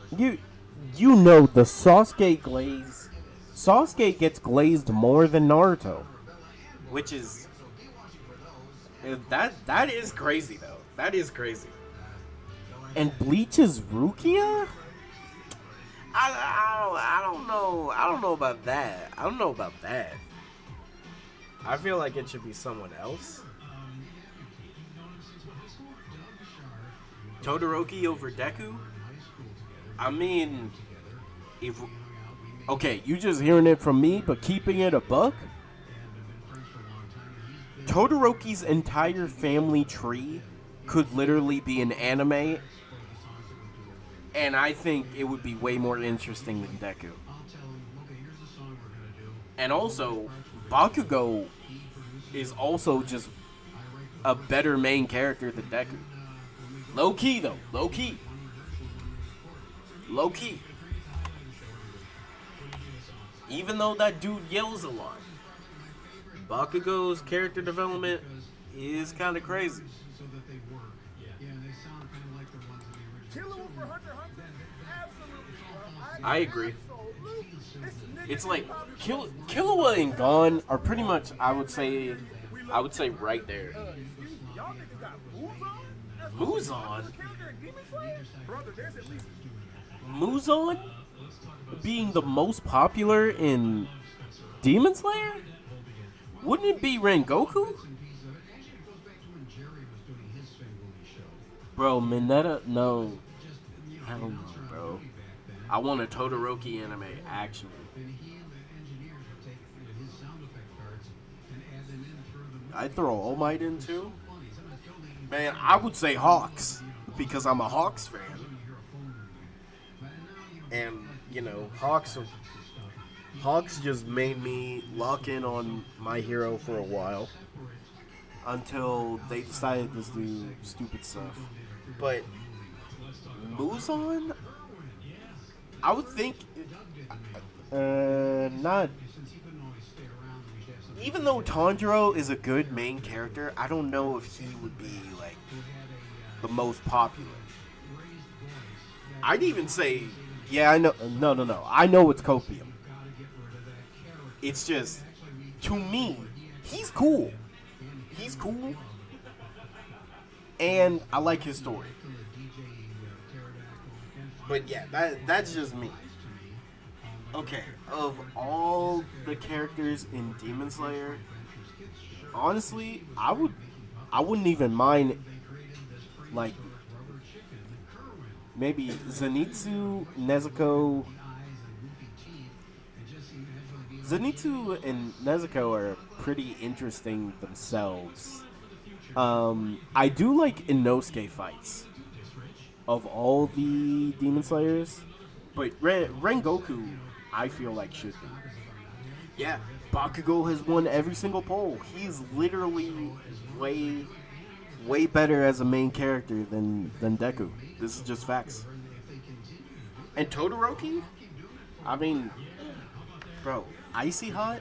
you know the Sasuke glaze. Sasuke gets glazed more than Naruto, which is that is crazy though. That is crazy. And Bleach's Rukia? I don't know. I don't know about that. I don't know about that. I feel like it should be someone else. Todoroki over Deku? I mean, if okay, you just hearing it from me, but keeping it a buck. Todoroki's entire family tree could literally be an anime, and I think it would be way more interesting than Deku. And also, Bakugo is also just a better main character than Deku. Low key though, low key. Low key. Even though that dude yells a lot, Bakugo's character development is kind of crazy. I agree. It's like Killua and Gon are pretty much, I would say right there. Muzan? Muzan being the most popular in Demon Slayer? Wouldn't it be Rengoku? Bro, Mineta, no. Hell no, bro. I want a Todoroki anime, actually. I'd throw All Might in too. Man, I would say Hawks, because I'm a Hawks fan. And, you know, Hawks just made me lock in on my hero for a while. Until they decided to do stupid stuff. But Muzan? I would think not. Even though Tanjiro is a good main character, I don't know if he would be like the most popular. I'd even say, yeah, I know. No. I know it's Copium. It's just, to me, he's cool. He's cool. And I like his story. But yeah, that's just me. Okay, of all the characters in Demon Slayer, honestly, I wouldn't even mind, like, maybe Zenitsu, Nezuko. Zenitsu and Nezuko are pretty interesting themselves. I do like Inosuke fights of all the Demon Slayers, but Rengoku, I feel like should be. Yeah, Bakugo has won every single poll. He's literally way better as a main character than Deku. This is just facts. And Todoroki? I mean, bro, Icy Hot,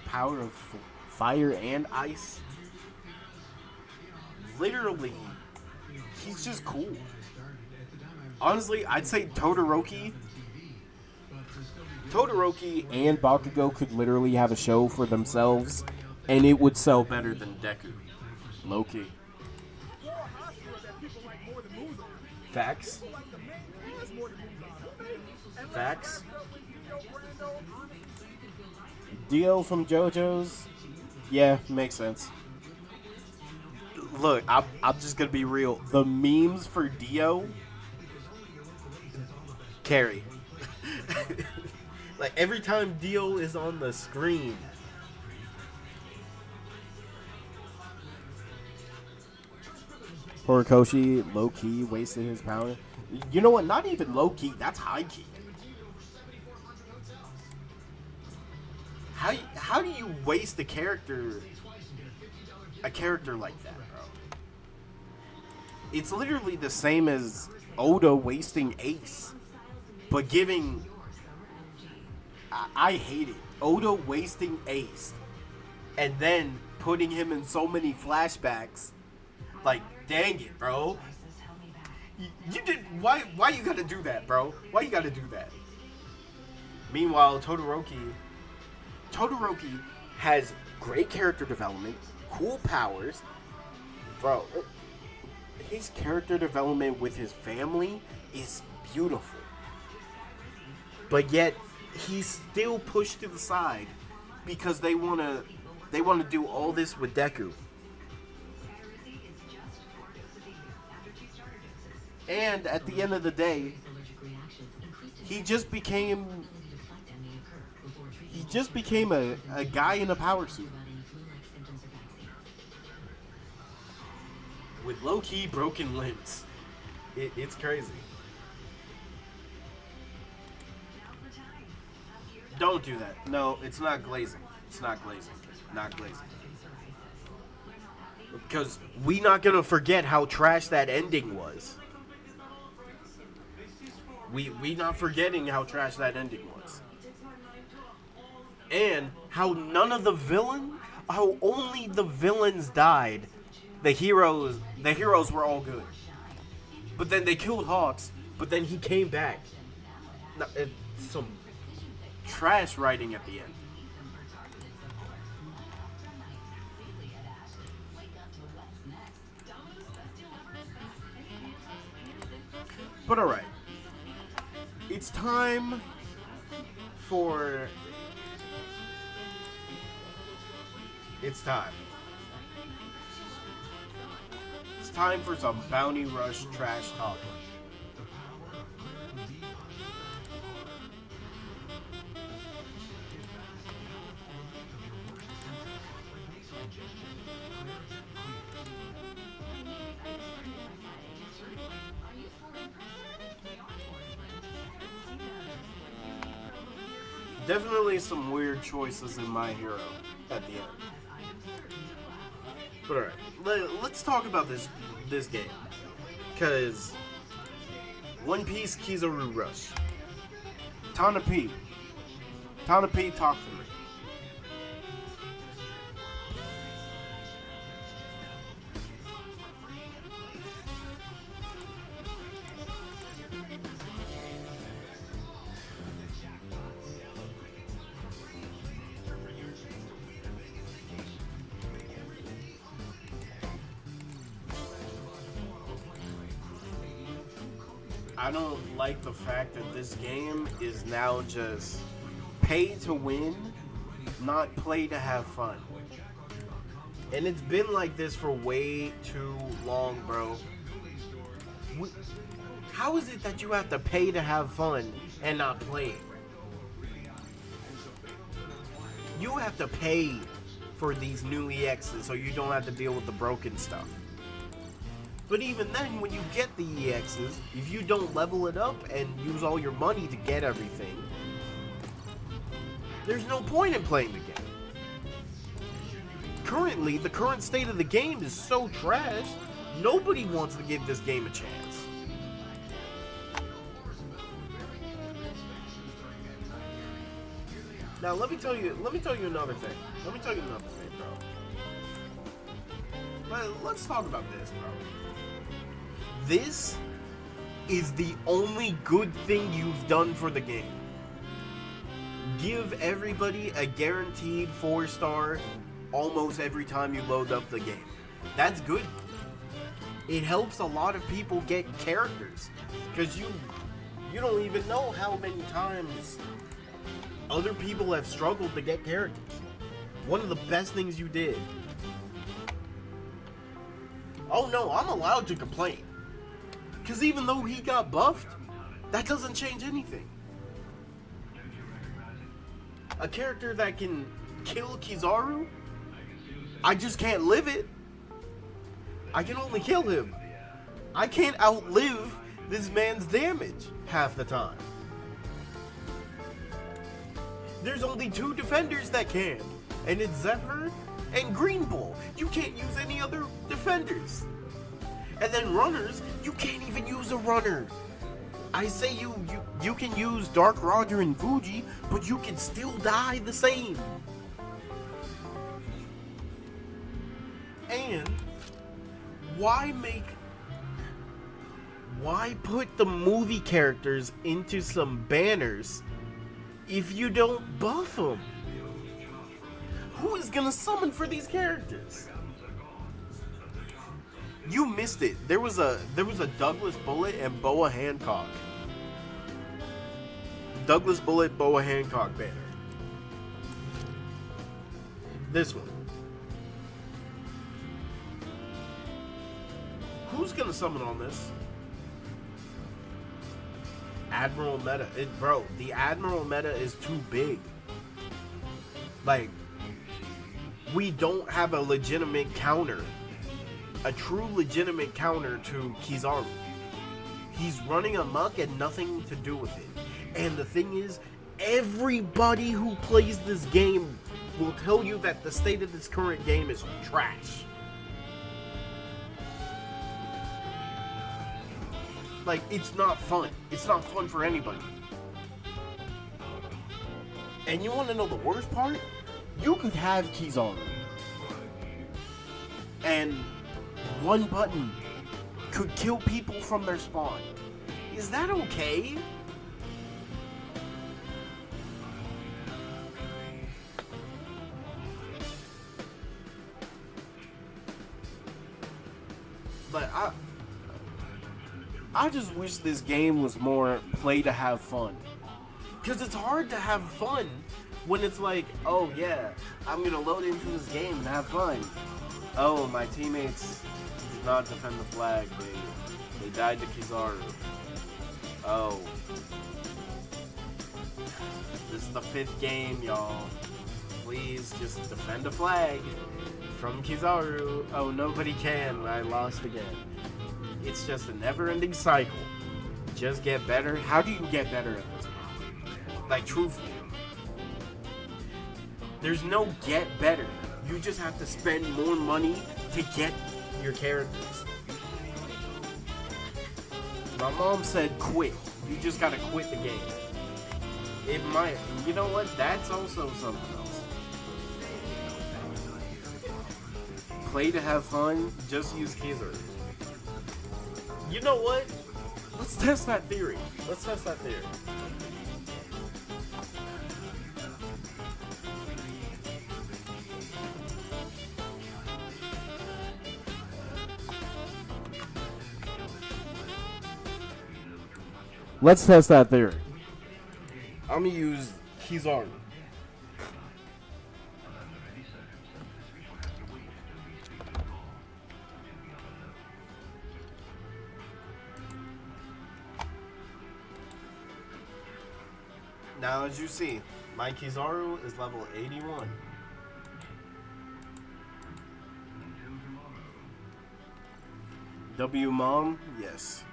Power of fire and ice. Literally, he's just cool. Honestly, I'd say Todoroki and Bakugo could literally have a show for themselves, and it would sell better than Deku. Low-key. Facts. Facts. Dio from JoJo's? Yeah, makes sense. Look, I'm just gonna be real. The memes for Dio carry. Like, every time Dio is on the screen, Horikoshi low-key wasted his power. You know what? Not even low-key. That's high-key. How do you waste a character like that, bro? It's literally the same as Oda wasting Ace, but giving... I hate it. Oda wasting Ace, and then putting him in so many flashbacks. Like, dang it, bro. You did... Why you gotta do that, bro? Why you gotta do that? Meanwhile, Todoroki has great character development, cool powers. Bro, his character development with his family is beautiful. But yet, he's still pushed to the side because they wanna do all this with Deku. And at the end of the day, he just became a guy in a power suit. With low-key broken limbs. It's crazy. Don't do that. No, it's not glazing. It's not glazing. Not glazing. Because we not gonna forget how trash that ending was. We not forgetting how trash that ending was. And how only the villains died. The heroes were all good. But then they killed Hawks, but then he came back. It's some trash writing at the end. But alright. It's time for... It's time. It's time for some Bounty Rush trash talk. Definitely some weird choices in My Hero at the end. But alright, let's talk about this game. Because One Piece Kizaru Rush. Tana P, talk to me. I don't like the fact that this game is now just pay to win, not play to have fun. And it's been like this for way too long, bro. How is it that you have to pay to have fun and not play? You have to pay for these new EXs so you don't have to deal with the broken stuff. But even then, when you get the EXs, if you don't level it up and use all your money to get everything, there's no point in playing the game. Currently, the current state of the game is so trash, nobody wants to give this game a chance. Now let me tell you another thing. Bro. Let's talk about this, bro. This is the only good thing you've done for the game. Give everybody a guaranteed 4-star almost every time you load up the game. That's good. It helps a lot of people get characters, because you don't even know how many times other people have struggled to get characters. One of the best things you did. Oh no, I'm allowed to complain. Because even though he got buffed, that doesn't change anything. A character that can kill Kizaru, I just can't live it. I can only kill him. I can't outlive this man's damage half the time. There's only 2 defenders that can, and it's Zephyr and Green Bull. You can't use any other defenders. And then runners, you can't even use a runner. I say you can use Dark Roger and Fuji, but you can still die the same. And why put the movie characters into some banners if you don't buff them? Who is gonna summon for these characters? You missed it. There was a Douglas Bullet and Boa Hancock. Douglas Bullet, Boa Hancock banner. This one. Who's gonna summon on this? Admiral Meta. Bro, the Admiral Meta is too big. Like, we don't have a legitimate counter. A true legitimate counter to Kizaru. He's running amok and nothing to do with it. And the thing is, everybody who plays this game will tell you that the state of this current game is trash. Like, it's not fun. It's not fun for anybody. And you want to know the worst part? You could have Kizaru. And one button could kill people from their spawn. Is that okay? But I just wish this game was more play to have fun. Because it's hard to have fun when it's like, oh yeah, I'm gonna load into this game and have fun. Oh, my teammates did not defend the flag. They died to Kizaru. Oh. This is the 5th game, y'all. Please just defend a flag from Kizaru. Oh, nobody can. I lost again. It's just a never-ending cycle. Just get better. How do you get better at this game? Like, truthfully. There's no get better. You just have to spend more money to get your characters. My mom said quit. You just gotta quit the game. It might. You know what? That's also something else. Play to have fun. Just use Kizaru. You know what? Let's test that theory. Let's test that theory. I'm gonna use Kizaru. Now, as you see, my Kizaru is level 81. W Mom? Yes.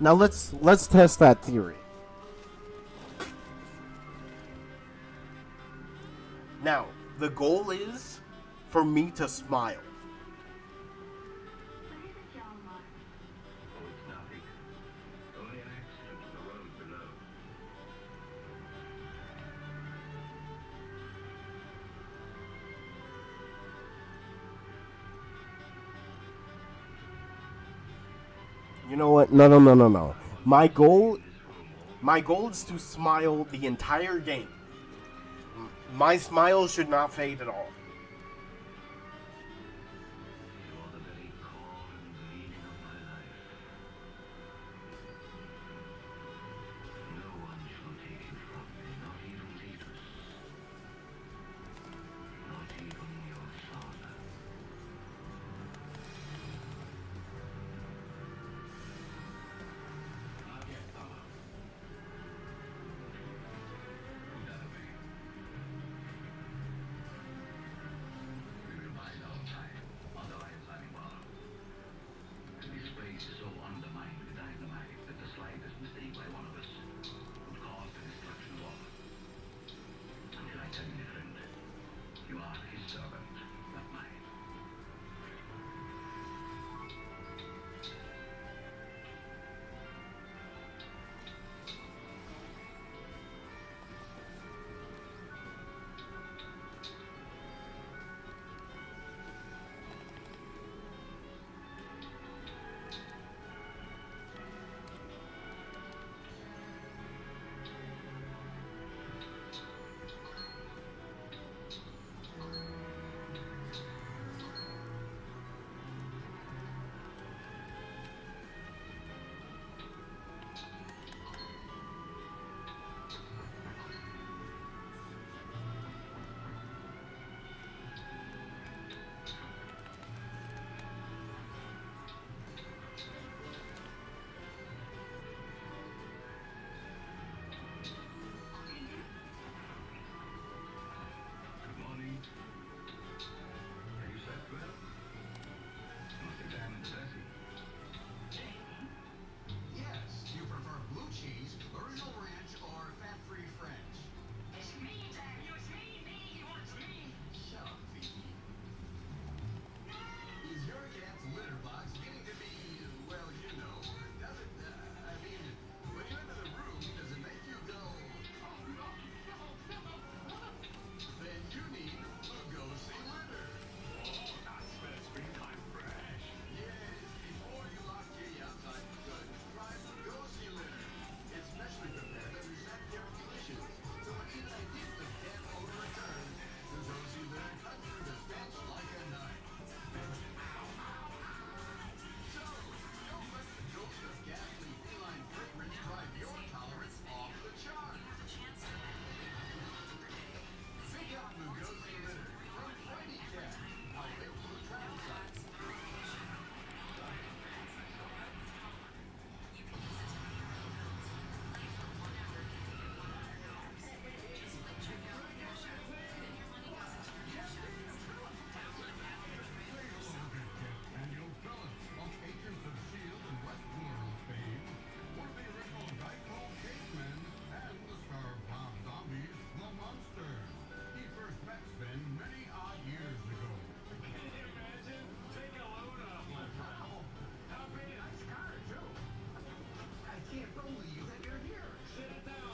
Now let's test that theory. Now, the goal is for me to smile. You know what? No. My goal is to smile the entire game. My smile should not fade at all.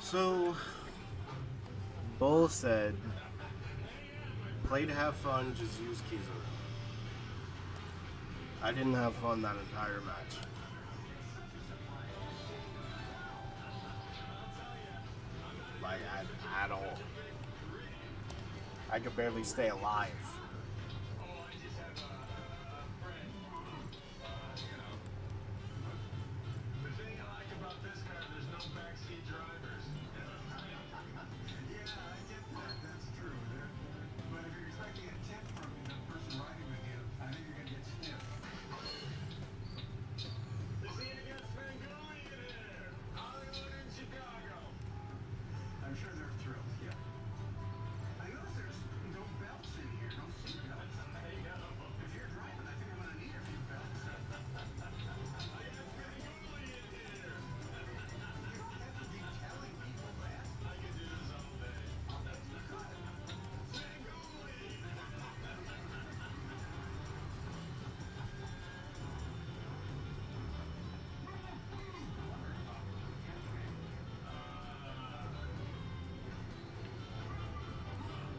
So, Bull said, play to have fun, just use Kizu. I didn't have fun that entire match. Like, at all. I could barely stay alive.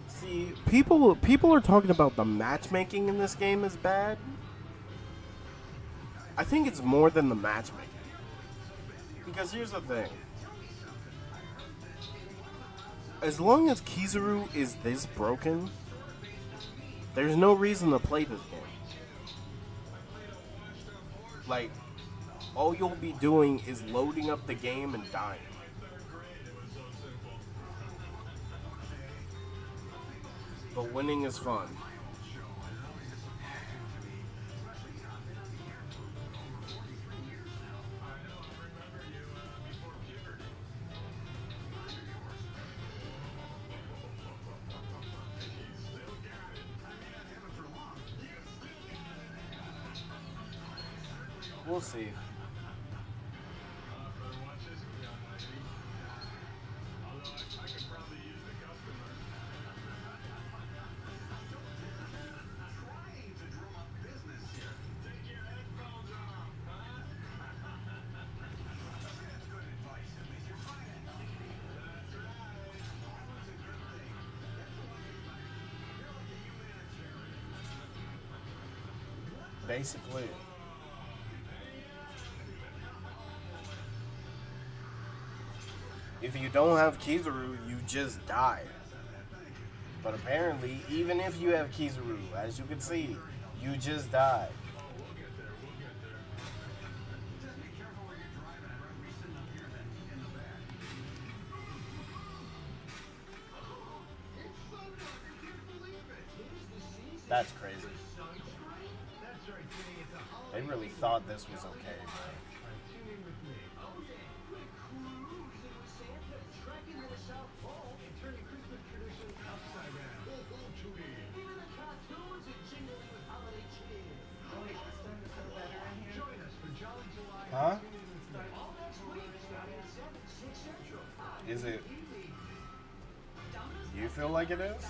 See, people are talking about the matchmaking in this game is bad. I think it's more than the matchmaking. Because here's the thing. As long as Kizaru is this broken, there's no reason to play this game. Like, all you'll be doing is loading up the game and dying. But winning is fun. We'll see. Basically. If you don't have Kizaru, you just die. But apparently, even if you have Kizaru, as you can see, you just die. That's crazy. They really thought this was okay, bro. Huh? Is it? Do you feel like it is?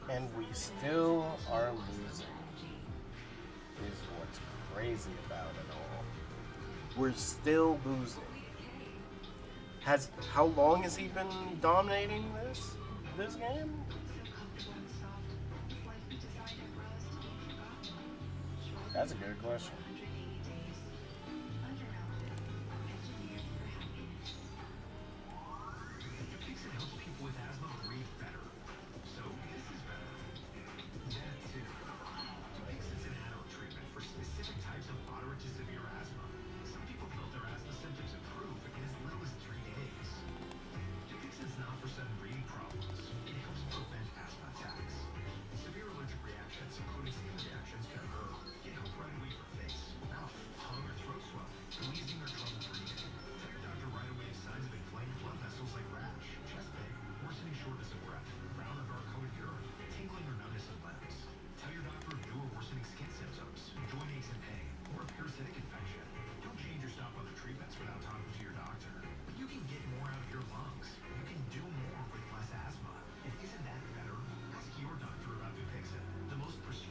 And we still are losing, is what's crazy about it all. We're still losing. How long has he been dominating this game? That's a good question.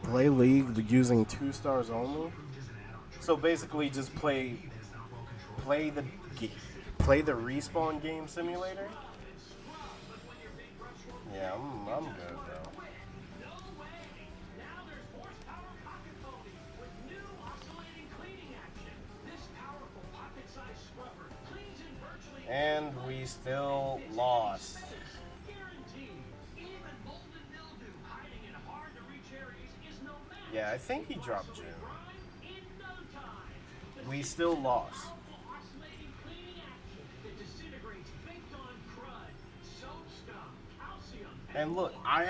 Play League using 2 stars only. So basically, just play the Respawn game simulator. Yeah, I'm good, bro. And we still lost. Yeah, I think he dropped June. We still lost. And look, I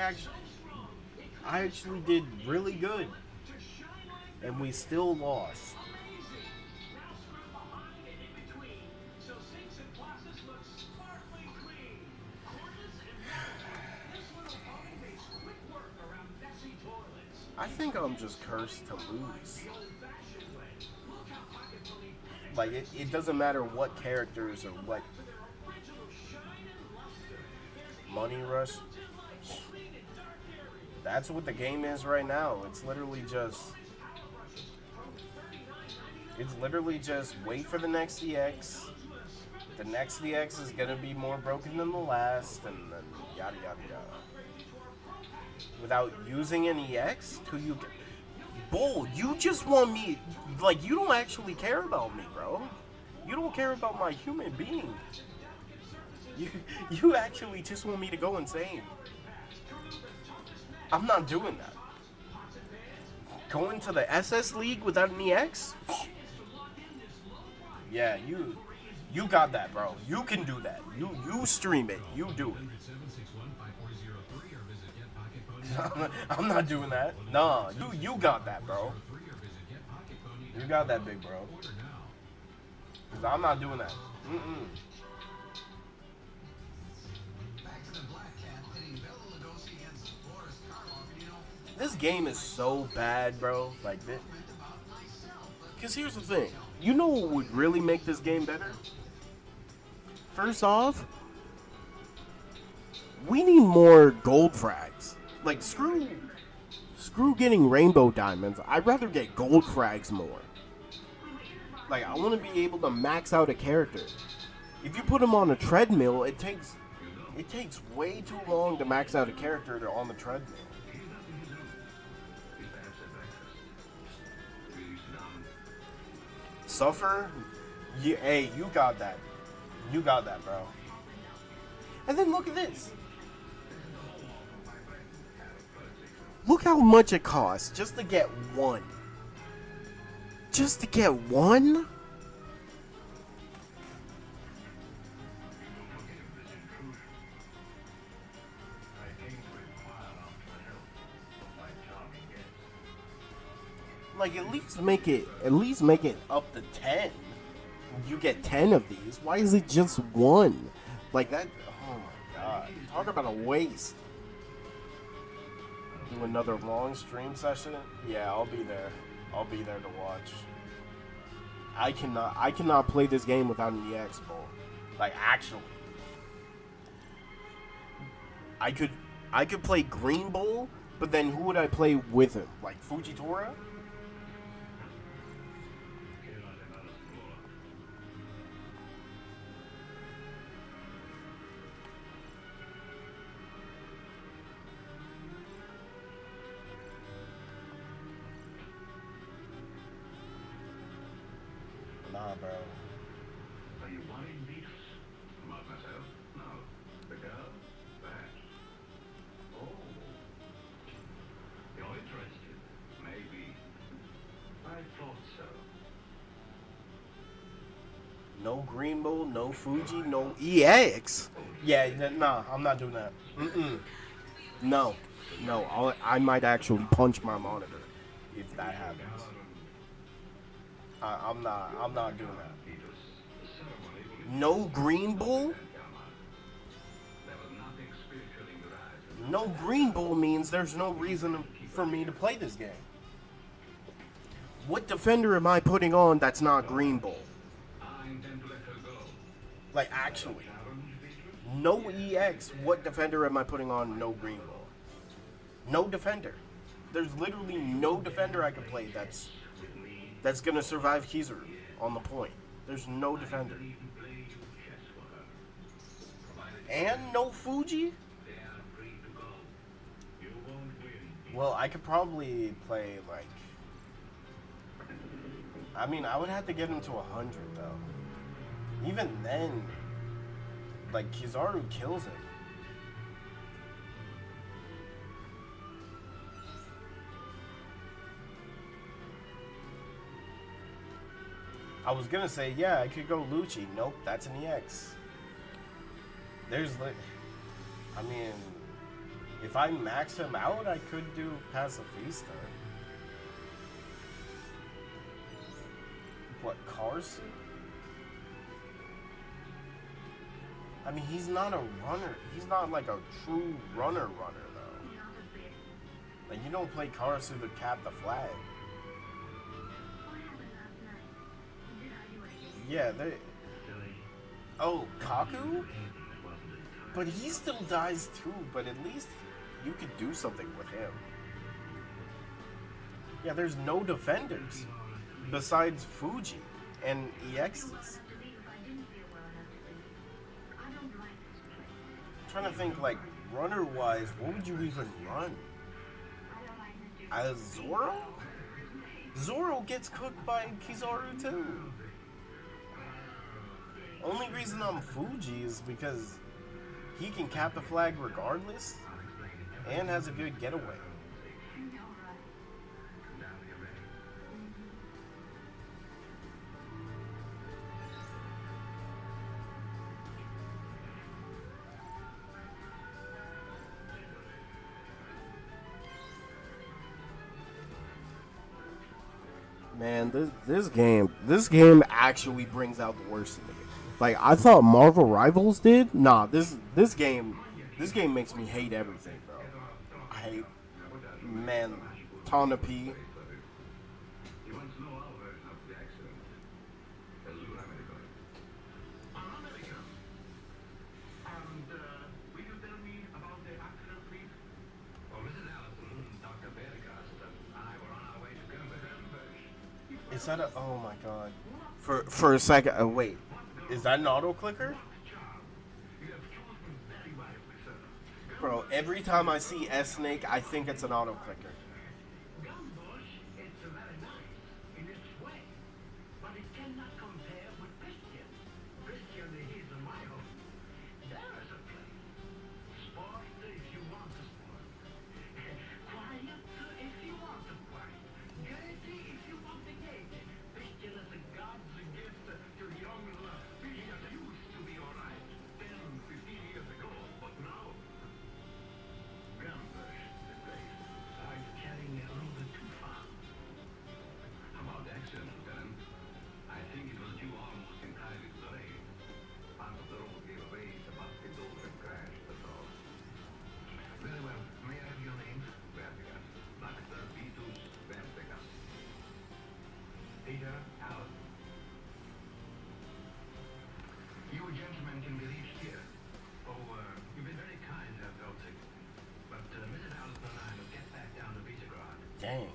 actually did really good. And we still lost. I think I'm just cursed to lose. Like, it doesn't matter what characters or what Money Rush. That's what the game is right now. It's literally just wait for the next EX. The next EX is gonna be more broken than the last, and then yada yada yada. Without using an EX, Bull, you just want me, like, you don't actually care about me, bro. You don't care about my human being. You actually just want me to go insane. I'm not doing that. Going to the SS League without an EX? Yeah, you got that, bro. You can do that. You stream it. You do it. I'm not doing that. Nah, you got that, bro. You got that, big bro. Cause I'm not doing that. This game is so bad, bro. Like this. Cause here's the thing. You know what would really make this game better? First off, we need more gold frags. Like, screw getting rainbow diamonds. I'd rather get gold frags more. Like, I want to be able to max out a character. If you put him on a treadmill, it takes way too long to max out a character on the treadmill. Suffer? Yeah, hey, you got that. You got that, bro. And then look at this. Look how much it costs just to get one. Just to get one? Like, at least make it up to 10. You get 10 of these. Why is it just one? Like that, oh my god. Talk about a waste. Do another long stream session? Yeah, I'll be there. I'll be there to watch. I cannot play this game without an EX ball. Like, actually. I could play Green Bull, but then who would I play with him? Like Fujitora? Nah, bro. Are you wanting beef? Not myself. No. The girl? Perhaps. Oh. You're interested? Maybe. I thought so. No Green Bull, no Fuji, no EX. Yeah, nah, I'm not doing that. No, I might actually punch my monitor if that happens. I'm not doing that. No Green Bull? No Green Bull means there's no reason for me to play this game. What defender am I putting on that's not Green Bull? Like, actually. No EX, what defender am I putting on no Green Bull? No defender. There's literally no defender I can play that's gonna survive Kizaru on the point. There's no defender. And no Fuji? Well, I could probably play, like... I mean, I would have to get him to 100, though. Even then, like, Kizaru kills him. I was gonna say, yeah, I could go Lucci. Nope, that's an EX. There's, like... I mean... If I max him out, I could do Pacifista. What, Carson? I mean, he's not a runner. He's not like a true runner, though. And you don't play cards to cap the flag. Yeah, they. Oh, Kaku? But he still dies too, but at least you could do something with him. Yeah, there's no defenders besides Fuji and EXs. Trying to think, like, runner-wise, what would you even run? As Zoro? Zoro gets cooked by Kizaru too. Only reason I'm Fuji is because he can cap the flag regardless and has a good getaway. Man, this game actually brings out the worst in me. Like I thought Marvel Rivals did. Nah, this game makes me hate everything, bro. I hate, man, Tana P. Is that a? Oh my god! For a second, wait. Is that an auto clicker? Bro, every time I see S Snake, I think it's an auto clicker. Dang.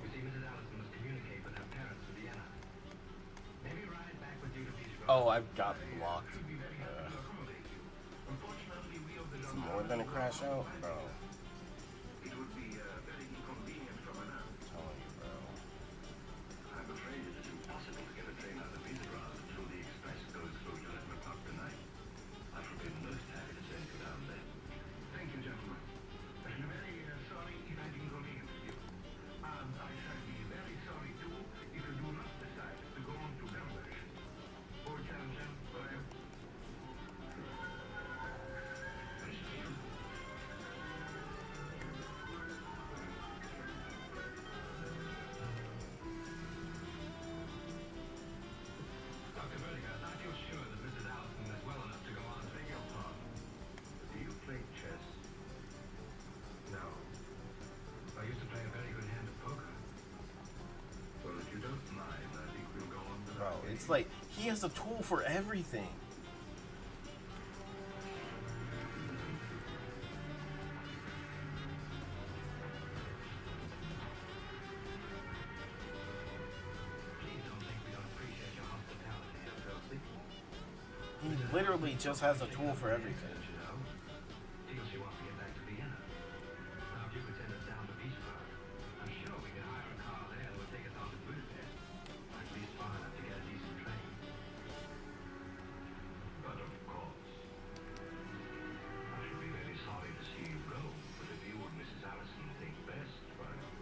Oh, I've got blocked. It's more than a crash out, bro. It would be very inconvenient from an I'm telling you, bro. I'm afraid it is impossible to get a train out of Visegrad until the express goes through 11 o'clock tonight. I shall be most happy to send you down there. Thank you, gentlemen. I'm very sorry if I inconvenienced you. I shall be very sorry too if you do not decide to go on to Belgium. Or Belgium, whatever. Dr. Vertigo, I feel sure that Mrs. Allison is well enough to go on to your part. Do you play chess? No. I used to play a very good hand of poker. Well, if you don't mind, I think we'll go on to Bro, it's like he has a tool for everything. Please don't think we don't appreciate your hospitality, Kelsey. He literally just has a tool for everything. You know, feels she wants to get back to Vienna. Now, if you could send us down to Visegrad, I'm sure we could hire a car there that would take us on to Budapest. At least far enough to get a decent train. But of course, I should be very sorry to see you go, but if you and Mrs. Allison think best, why not?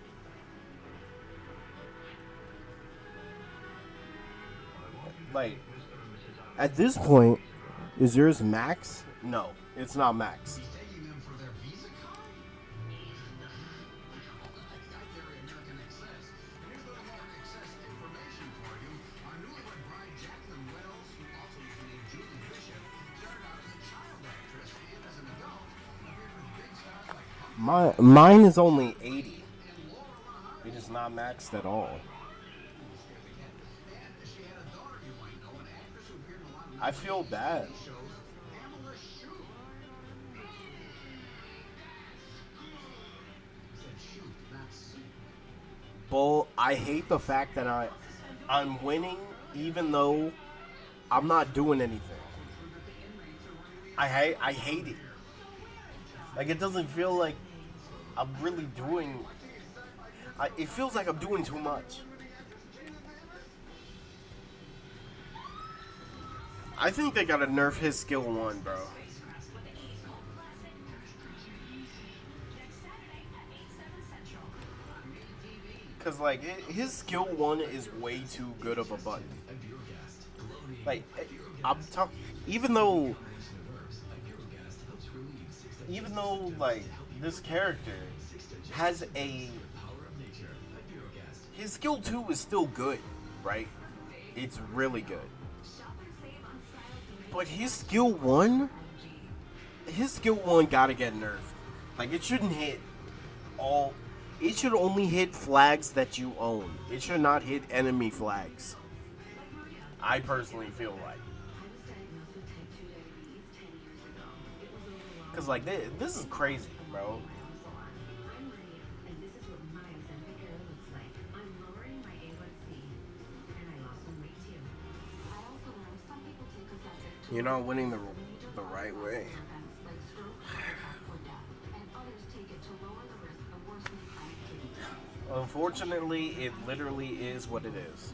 Like, at this point, is yours max? No, it's not max. Taking them for their Visa card? Got their American Express. And here's a little more Excess information for you. Our newlywed bride, Jacqueline Wells, who also used to name Julie Bishop, started out as a child actress and as an adult appeared with big stars like Mine is only 80. and It is not maxed at all. I feel bad. Bull, I hate the fact that I'm winning even though I'm not doing anything. I hate it. Like, it doesn't feel like I'm really doing... it feels like I'm doing too much. I think they gotta nerf his skill 1, bro. Cause like his skill 1 is way too good of a button. Like I'm talking, even though like this character has his skill 2 is still good, right? It's really good. But his skill 1 gotta get nerfed. Like, it shouldn't hit all... It should only hit flags that you own. It should not hit enemy flags. I personally feel like. Because, like, this is crazy, bro. You're not winning the right way. Unfortunately, it literally is what it is.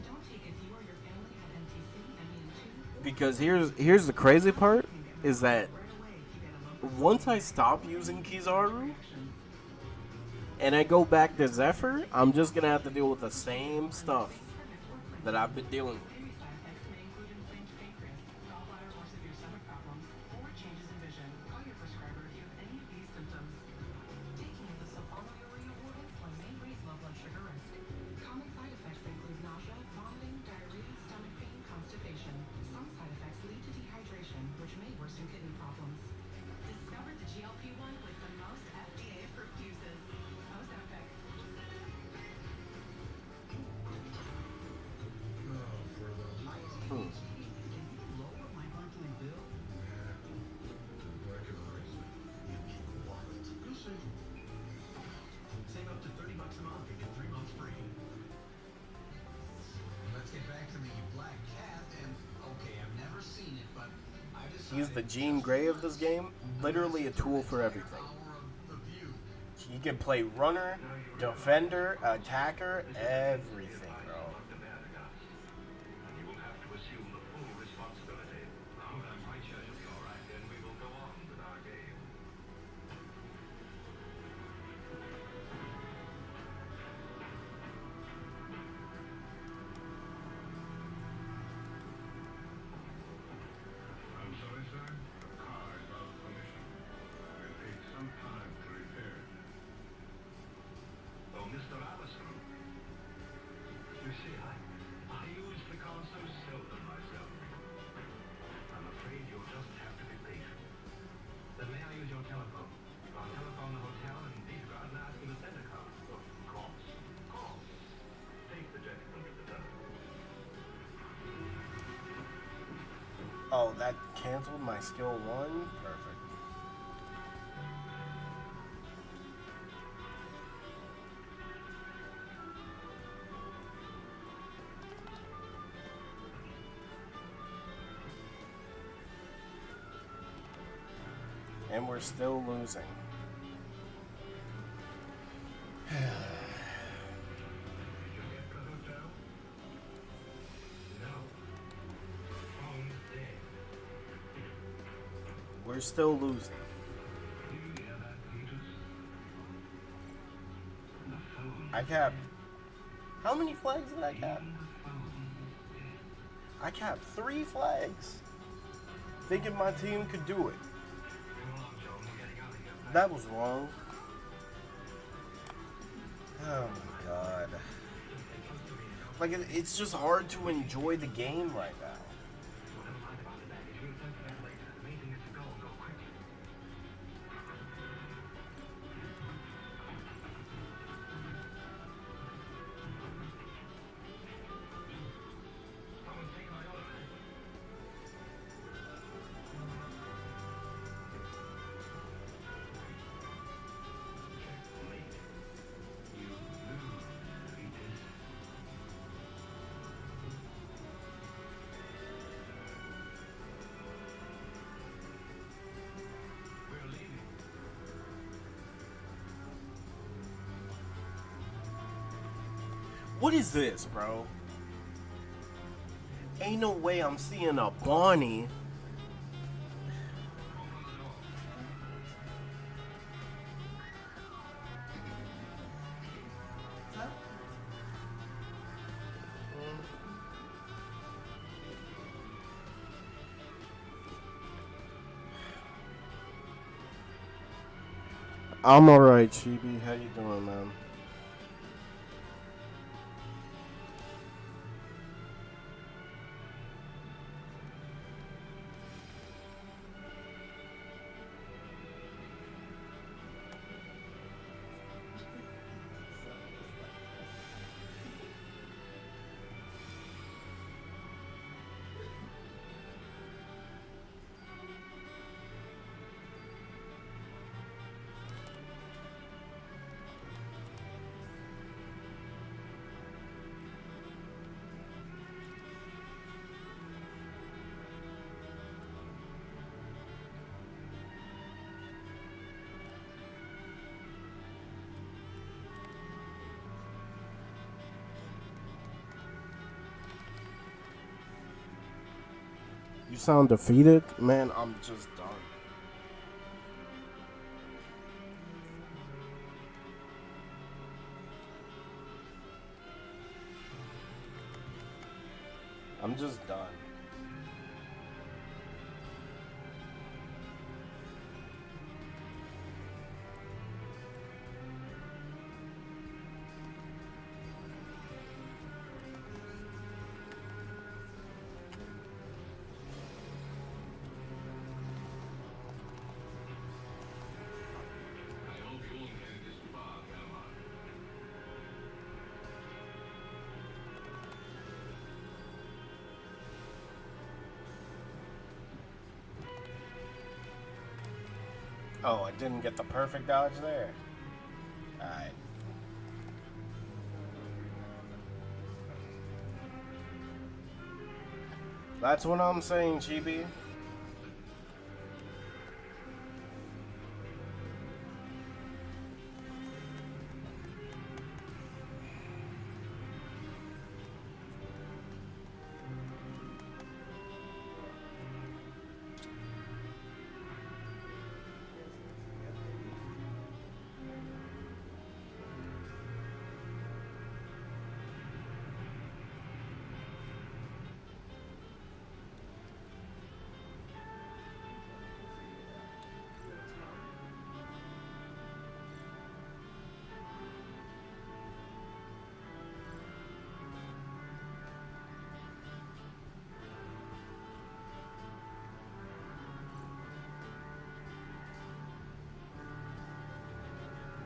Because here's the crazy part, is that once I stop using Kizaru and I go back to Zephyr, I'm just gonna have to deal with the same stuff that I've been dealing with. Save up to $30 a month and get 3 months free. Let's get back to the Black Cat, and okay, I've never seen it, but I just He's the Jean Grey of this game. Literally a tool for everything. He can play runner, defender, attacker, everything, bro. I'm sorry, sir. The car is out of commission. It takes some time to repair it. Oh, Mr. Allison. You see, I use the car so seldom myself. I'm afraid you'll just have to be patient. Then may I use your telephone? I'll telephone the hotel in Visegrad and ask you to send a car. Of course. Of course. Take the gentleman to the telephone. Oh, that canceled my skill 1? Perfect. And we're still losing. We're still losing. I capped. How many flags did I cap? I capped 3 flags. Thinking my team could do it. That was wrong. Oh my god. Like, it's just hard to enjoy the game right now. What is this, bro? Ain't no way I'm seeing a Bonnie. I'm alright, Chibi. How you doing, man? You sound defeated? Man, I'm just done. I'm just done. I hope you won't get this far, Grandma. Oh, I didn't get the perfect dodge there. Alright. That's what I'm saying, Chibi.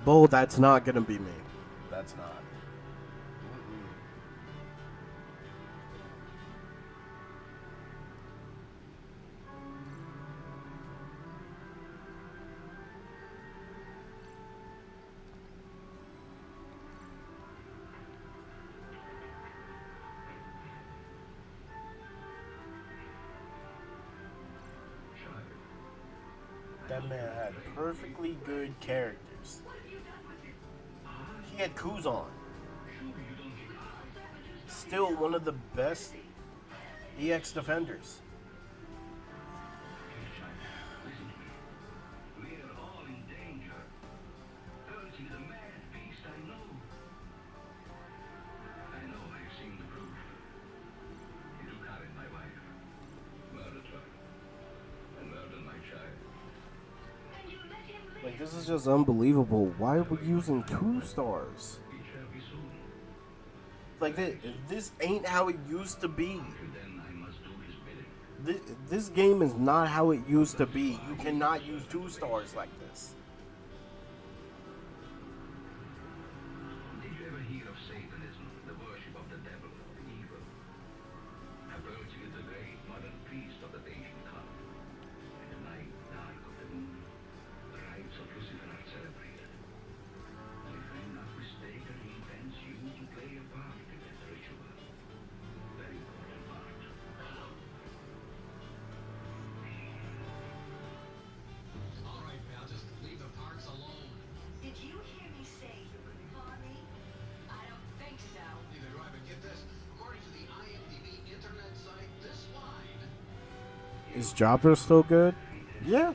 Bull, that's not gonna be me. That's not. That man had perfectly good characters. He had Kuzan. Still one of the best EX defenders. We are all in danger. Urging the mad beast, I know. I know I've seen the proof. You took Karen, my wife, murdered her, and murdered my child. Like, this is just unbelievable. Why are we using 2 stars? It shall be soon. Like, this ain't how it used to be. Then I must do his bidding. This game is not how it used to be. You cannot use 2 stars like this. Did you ever hear of Satanism, the worship of the devil, evil? Approaching is the great modern priest of the ancient cult. And tonight, dark of the moon, the rites of Lucifer are celebrated. And if I'm not mistaken, he intends you to play a part in that ritual. Very important part. All right, pal, just leave Is Jobber still good? Yeah.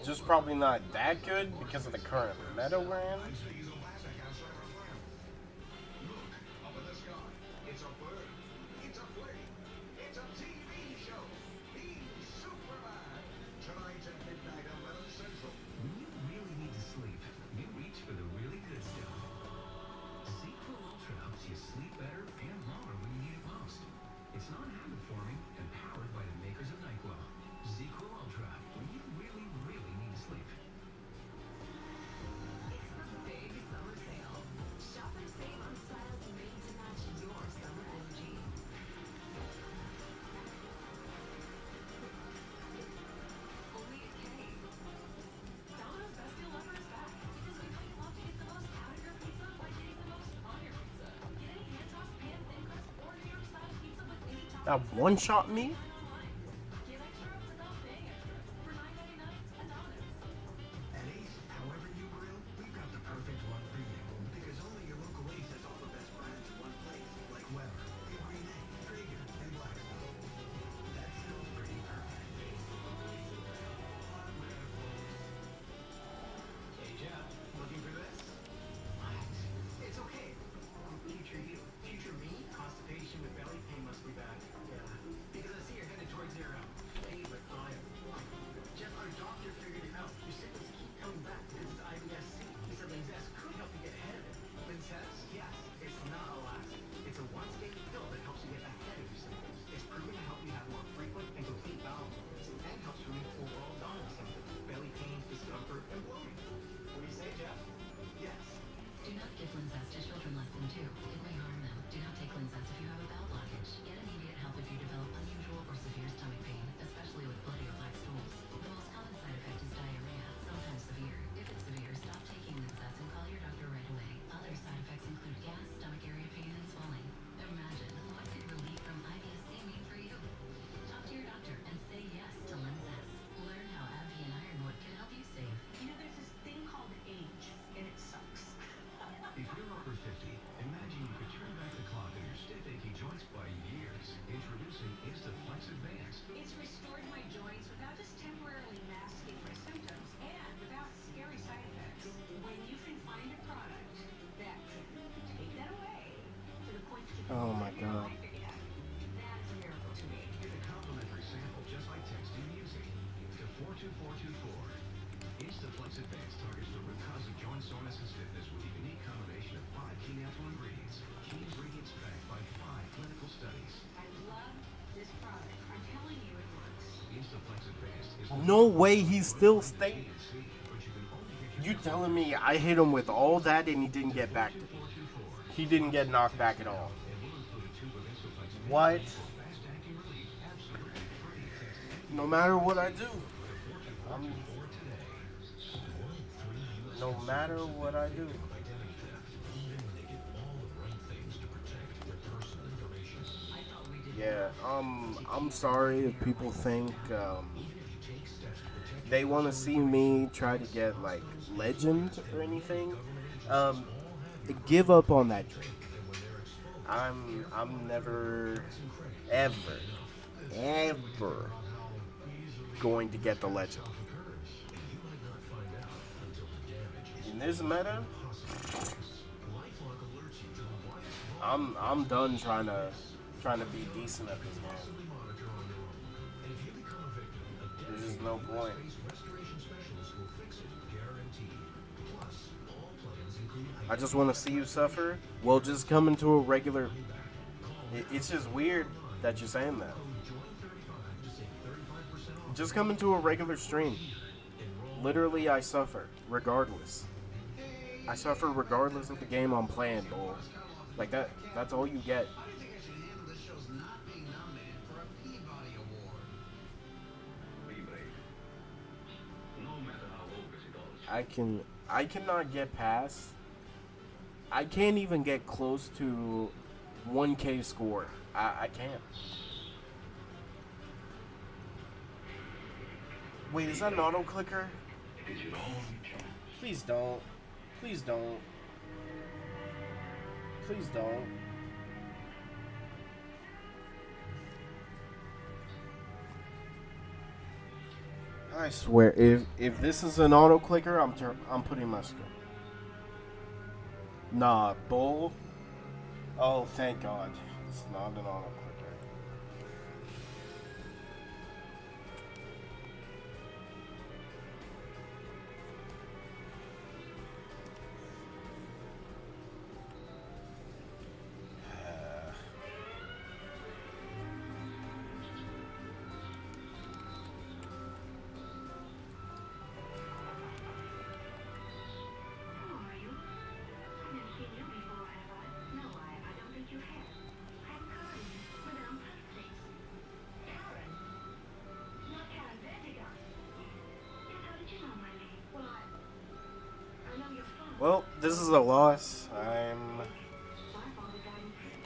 Just probably not that good because of the current meta we're in. When you really need to sleep, you reach for the really good stuff. ZQL Ultra helps you sleep better and longer when you need it most. It's non-habit forming and powered by the makers of NyQuil. ZQL Ultra, when you really, really need to sleep. It's the big summer sale. Shop and save on styles made to match your summer energy. Only at K. Domino's Best Deal Lover is back because we know you love to get the most out of your pizza by getting the most on your pizza. Get any hand-tossed pan, thin crust, or New York style pizza with any toppings. That one shot me? Give extra without paying extra for $9.99 at Domino's. At Ace, however you grill, we've got the perfect one for you. Because only your local Ace has all the best brands in one place. Like Weber, Big Green Egg, Traeger, and Blackstone. That sounds pretty perfect. Hey Jeff, looking for this? What? It's okay. Future you. Future me? Constipation with belly pain must be back. Yeah. Because I see you're headed towards your favorite aisle. Jeff, our doctor figured it out. Your symptoms keep coming back because it's IBS-C. He said Linzess could help you get ahead of it. Linzess? Yes. It's not a last. It's a once-daily pill that helps you get ahead of your symptoms. It's proven to help you have more frequent and complete bowel movements and helps relieve overall abdominal symptoms, belly pain, discomfort, and bloating. What do you say, Jeff? Yes. Do not give Linzess to children less than 2. It may harm them. Do not take Linzess if you have a bowel blockage. Get immediate help if you develop unusual or severe stomach pain, especially with bloody or black stools. The most common side effect is diarrhea, sometimes severe. If it's severe, stop taking Linzess and call your doctor right away. Other side effects include gas, stomach area pain, and swelling. Imagine what could relief from IBS-C mean for you. Talk to your doctor and say yes to Linzess. Learn how AbbVie and Ironwood can help you save. You know, there's this thing called age, and it sucks. If you're over 50, imagine you could turn back the clock on your stiff, achy joints by years. Introducing InstaFlex Advanced. It's restored my joints without just temporarily masking my symptoms and without scary side effects. When you can find a product that can take that away to the point that you can Oh my god. life again, that's a miracle to me. Get a complimentary sample just by texting music to 42424. InstaFlex Advanced targets the root cause of joint soreness and stiffness with a unique combination of 5 key natural ingredients. Key ingredients backed by 5 clinical studies. I love this product. I'm telling you it works. InstaFlex Advanced is No way he's still staying. but you can only get You telling me I hit him with all that and he didn't get back to me? He didn't get knocked back at all. What? No matter what I do. No matter what I do. Yeah, I'm sorry if people think they want to see me try to get like legend or anything. Give up on that dream. I'm never ever going to get the legend. In this meta, I'm done trying to be decent at this game. There's just no point. I just want to see you suffer. Well, just come into a regular. It's just weird that you're saying that. Just come into a regular stream. Literally, I suffer regardless. I suffer regardless of the game I'm playing, boy. Like that. That's all you get. I think I should handle this show's not being nominated for a Peabody Award. Be brave. No matter how bogus it all. I cannot get past. I can't even get close to 1K score. I can't. Wait, is that an auto clicker? Please don't. Please don't. Please don't. I swear, if this is an auto clicker, I'm putting my screen. Nah, bull. Oh, thank God, it's not an auto clicker. Who are you? I've never seen you before, have I? No, I don't think you have. I'm Karen, Madame Puffface. Karen? Not Karen Pentagon. Yes, how did you know my name? Well, I know your father. Well, this is a loss. I'm My father died in prison.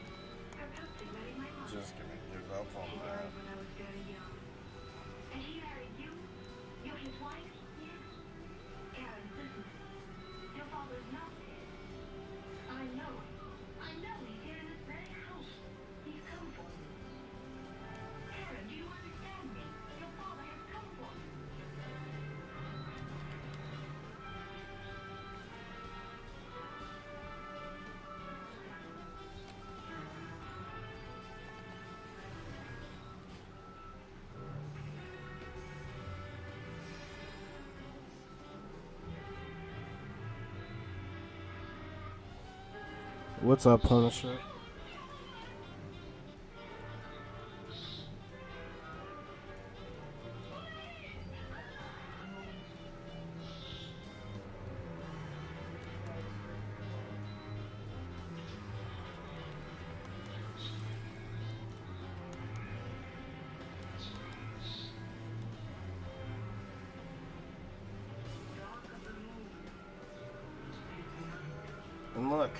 Her Puffy married my mother. just gonna give up on She that. died when I was very young. And he married you? You're his wife? Yes. Karen, listen. Your father's not dead. I know him. I know he's here in this very house. He's come for me. Karen, do you understand me? Your father has come for me. What's up, Punisher? And look.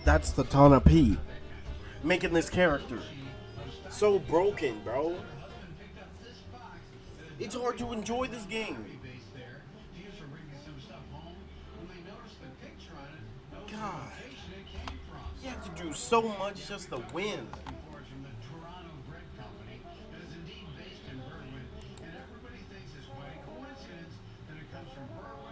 That's the ton of P. Making this character so broken, bro. It's hard to enjoy this game. God. You have to do so much just to win. And everybody thinks it's quite a coincidence that it comes from Berwyn.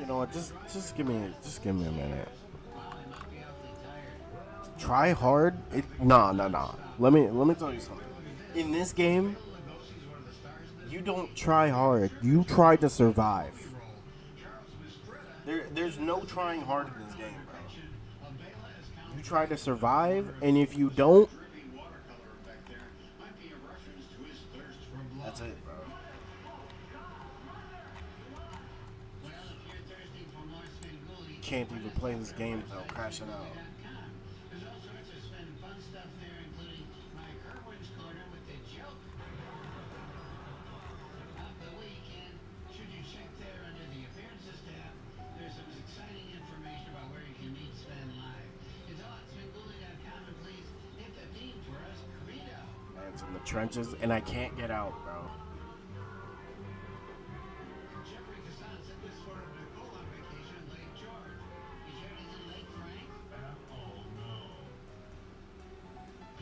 You know what? Just give me a minute. Try hard? Nah. Let me tell you something. In this game, you don't try hard. You try to survive. There's no trying hard in this game, bro. You try to survive, and if you don't, that's it, bro. Can't even play this game without crashing out. There's all sorts of fun stuff there, including my Kerwin's Corner with the joke. Of the weekend, should you check there under the appearances tab, there's some exciting information about where you can meet Sven live. It's all at SvenGoolie.com, and please hit the theme for us, Credo. Man's in the trenches, and I can't get out, bro. Jeffrey Cassan sent this photo of Nicole on vacation in Lake George. You sure he's in Lake Frank? Oh no.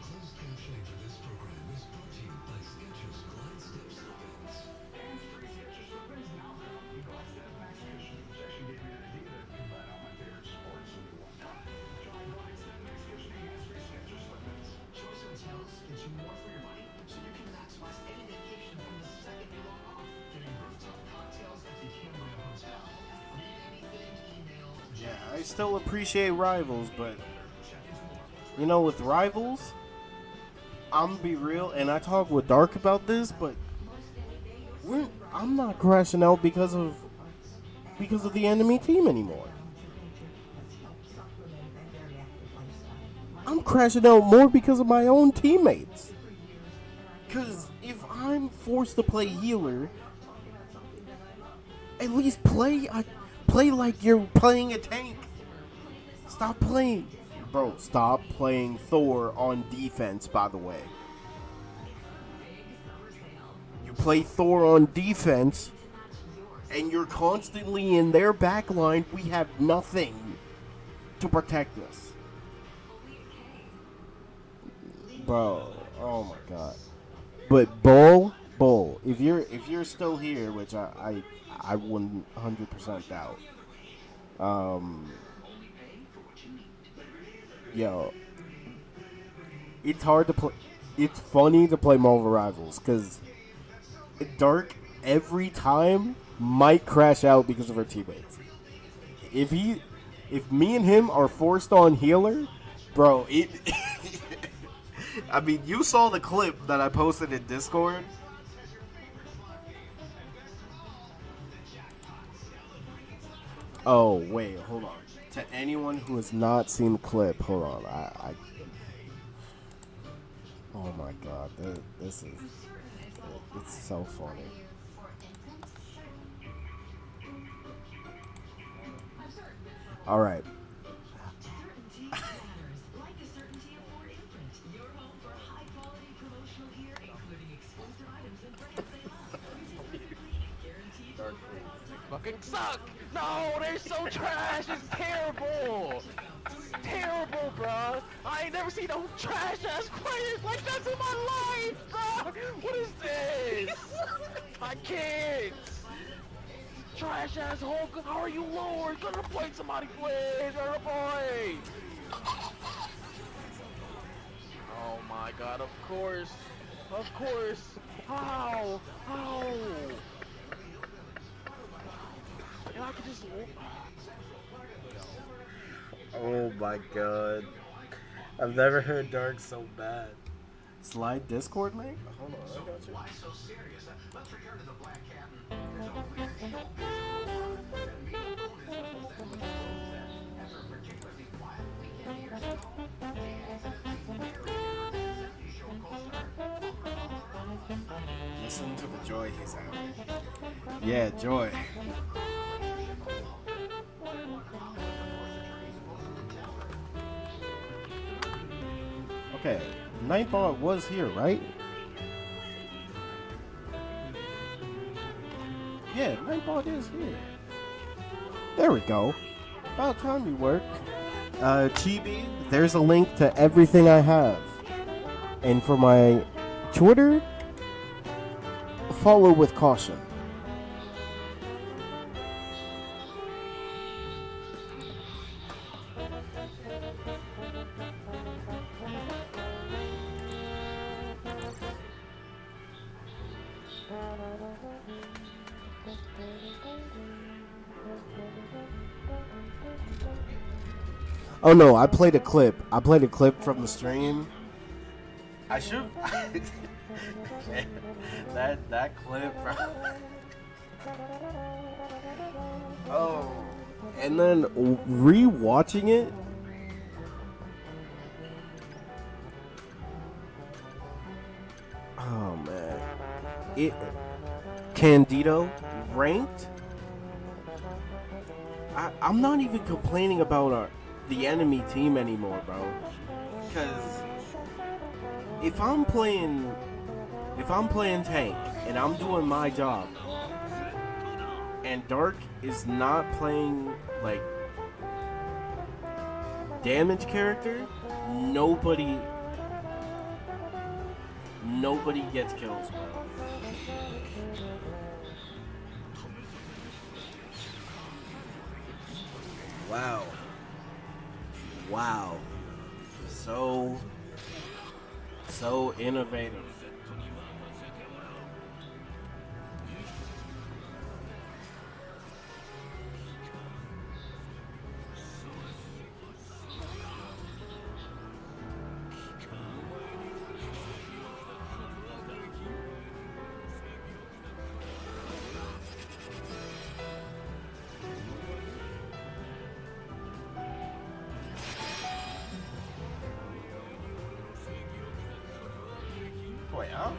Closed captioning for this program is brought to you by Skechers Glide Step Slip-ins. And free Skechers Slip-ins now available. Glide Step Max Cushion, which actually gave me an idea to combine all my favorite sports into one. Try Glide Step Max Cushioning has free Skechers Slip-ins. Choice Hotels gets you more for your money, so you can maximize any vacation from the second you log off. Getting rooftop cocktails at the Cambria Hotel. Need anything, email. Yeah, I still appreciate Rivals, but you know, with Rivals, I'm gonna be real, and I talk with Dark about this, but I'm not crashing out because of the enemy team anymore. I'm crashing out more because of my own teammates. Because if I'm forced to play healer, at least play like you're playing a tank. Stop playing. Bro, stop playing Thor on defense, by the way. You play Thor on defense, and you're constantly in their back line. We have nothing to protect us. Bro, oh my god. But Bull, if you're still here, which I 100% doubt. Yo, it's hard to play. It's funny to play Marvel Rivals because Dark every time might crash out because of our teammates. If me and him are forced on healer, bro, it. I mean, you saw the clip that I posted in Discord. Oh wait, hold on. To anyone who has not seen the clip, hold on. I oh my god, this is it's so funny. All right. Like the certainty of Ford Imprint, your home for high-quality promotional gear, including exclusive items and brands they love. Particularly guaranteed for Fucking suck! No, they're so trash! It's terrible! Terrible, bro! I ain't never seen no trash-ass players like this in my life, bro! What is this? I can't! Trash-ass Hulk, how are you Lord? Gonna play somebody, please! Gonna play! Oh my god, of course! Of course! How? How? And I could just... Oh my god. I've never heard Dark so bad. Slide Discord, mate? Hold on, I got you. Why so serious? Let's return to the Black Cat. There's only a showcase that meet the bonus that was that after a particularly quiet weekend years ago, they accidentally buried an empty show coaster. Listen to the joy he's having. Yeah, joy. Okay, Nightbot was here, right? Yeah, Nightbot is here. There we go. About time you work. Chibi, there's a link to everything I have. And for my Twitter, follow with caution. Oh no, I played a clip. I played a clip from the stream. I should. that clip, bro. Oh, and then re-watching it. Oh man, it Candido ranked. I'm not even complaining about the enemy team anymore, bro. Because if I'm playing tank and I'm doing my job, and Dark is not playing like damage character, nobody gets kills, bro. Wow. Wow. So innovative. Wait, huh?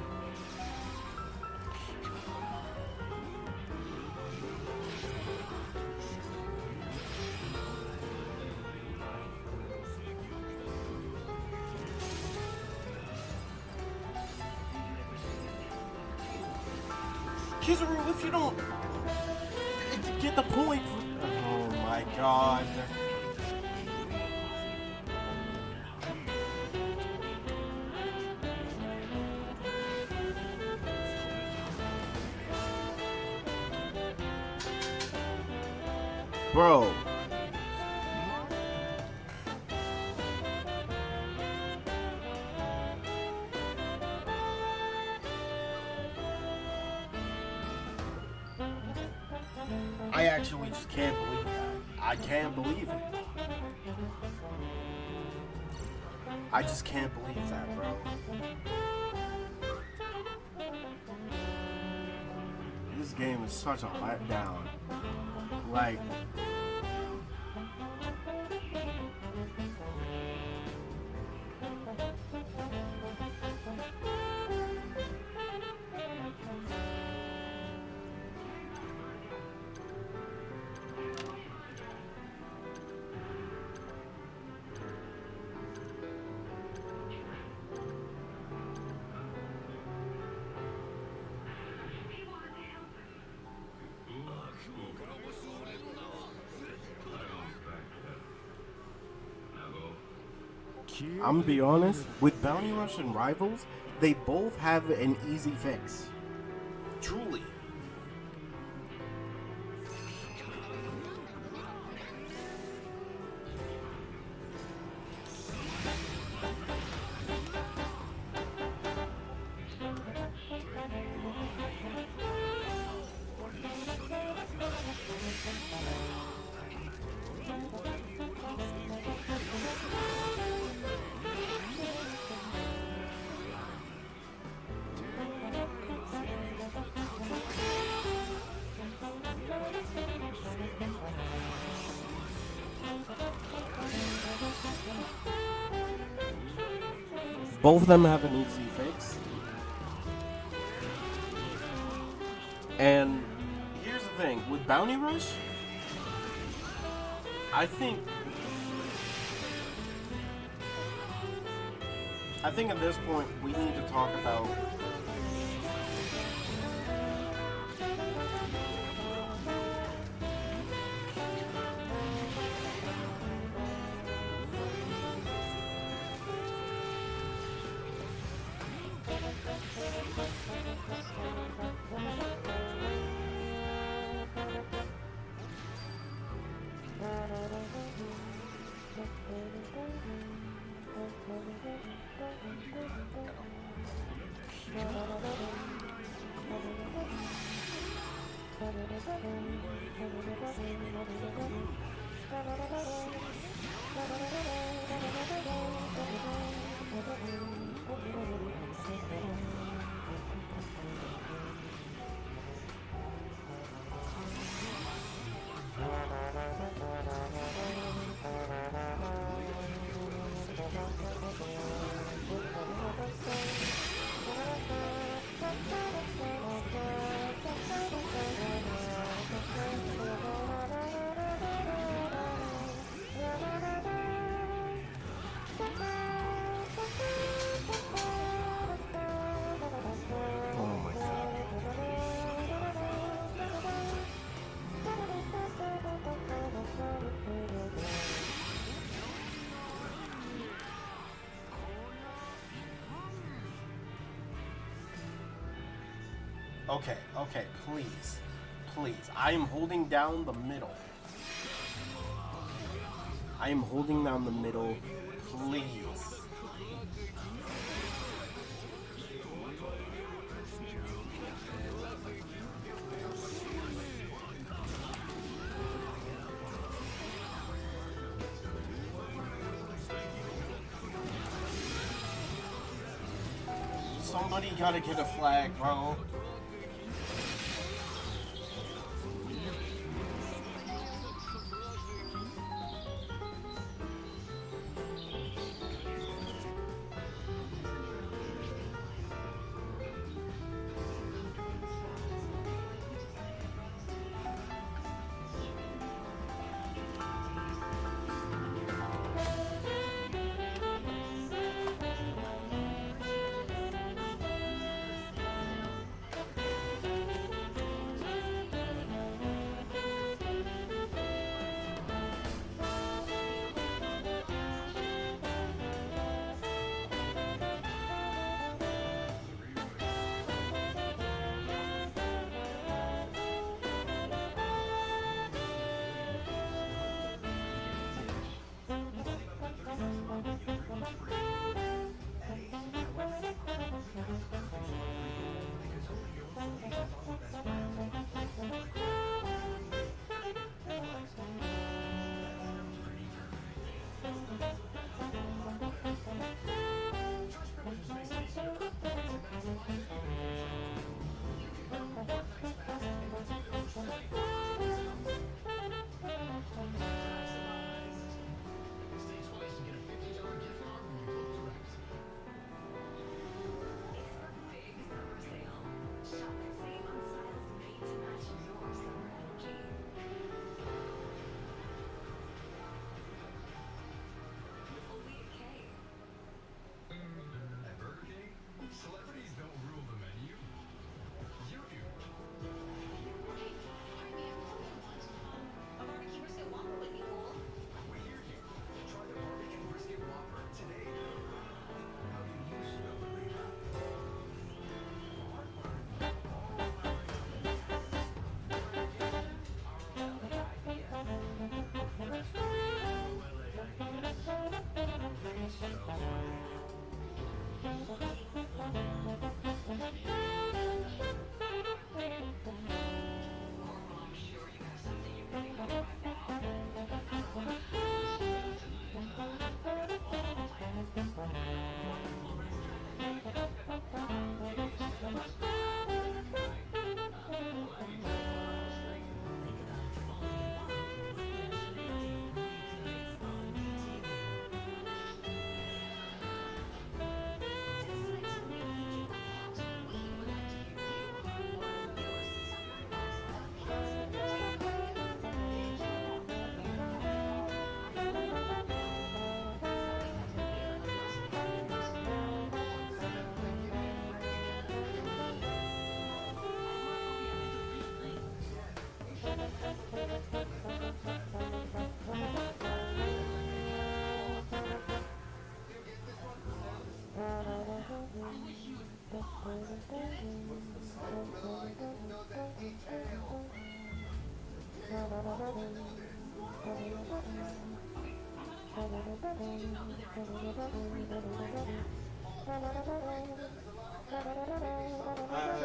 Kizaru, if you don't get the point. Oh my god. Bro. I actually just can't believe that. I can't believe it. I just can't believe that, bro. This game is such a letdown. Like, I'm gonna be honest, with Bounty Rush and Rivals, they both have an easy fix. Truly. Both of them have an easy fix. And here's the thing, with Bounty Rush, I think at this point we need to talk about Oh my god. Okay, okay, please. Please. I am holding down the middle. I am holding down the middle. Please. Somebody gotta get a flag, bro.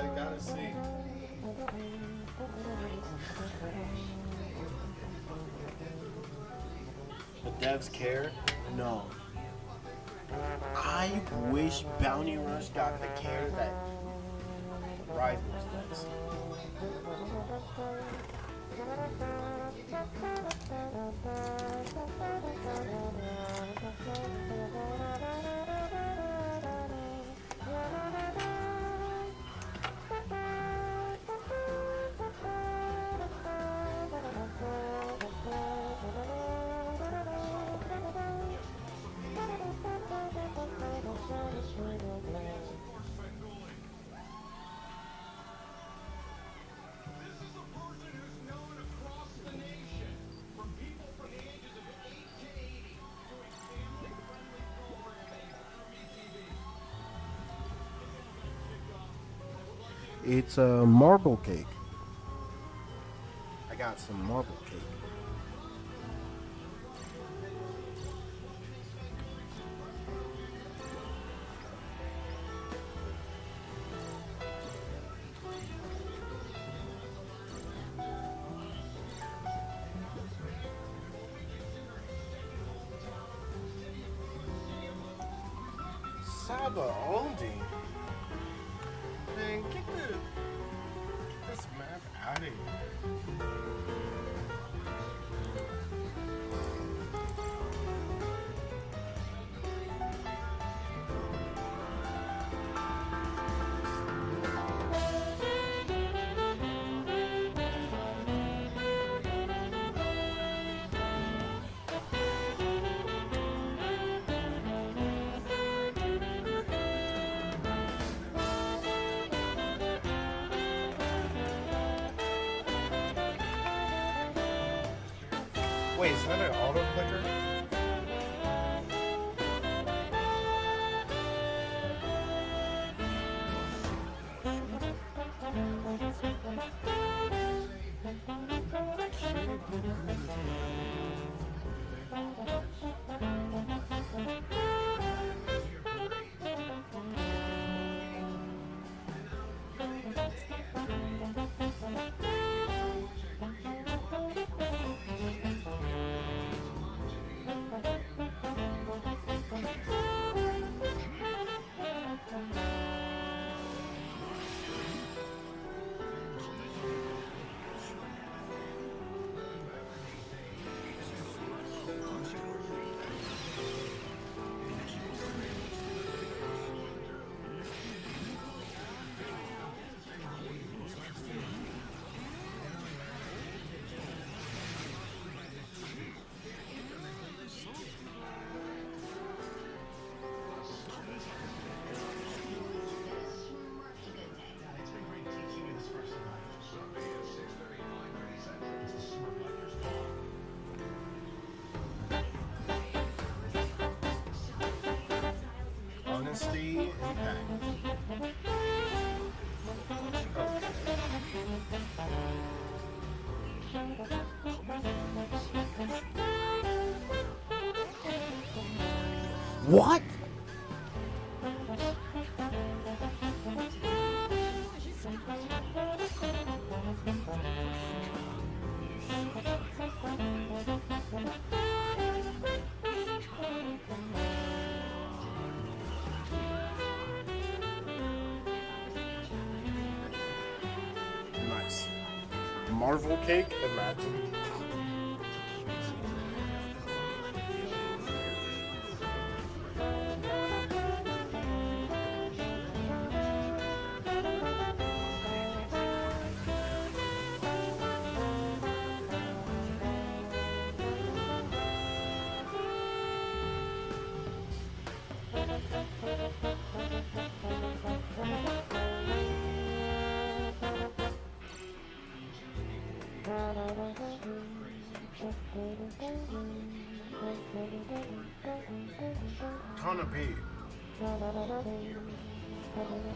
I gotta see. devs care? No. I wish Bounty Rush got the care that Rivals does. It's a marble cake. I got some marble cake. Saba Oldie. Man, get this map out of here. Wait, is that an auto clicker? Honesty and package. What? Nice. Marvel cake, imagine. Tana B.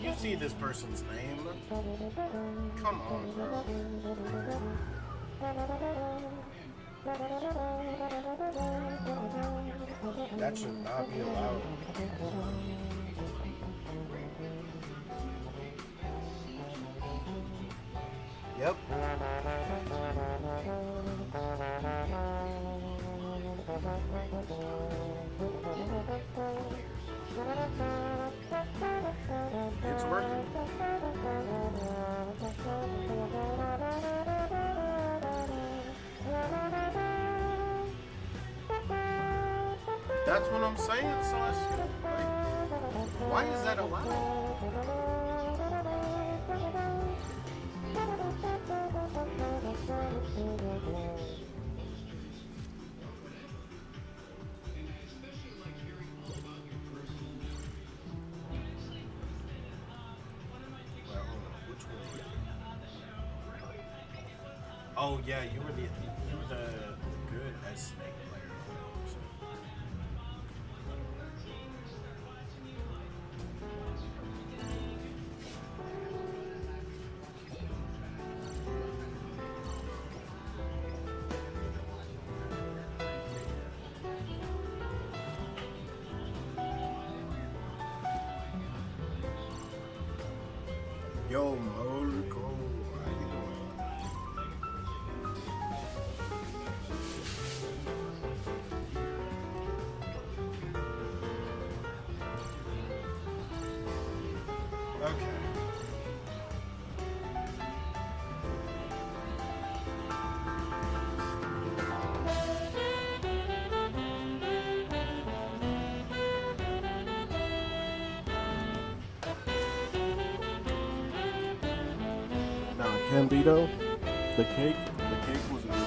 You see this person's name? Come on, bro. That should not be allowed. Yep. It's working. That's what I'm saying, Celestial. Like, why is that allowed? Oh yeah, you were the good as Snake player. Yo, Molico, how you doing? Okay. Now, Candido, the cake was a good thing.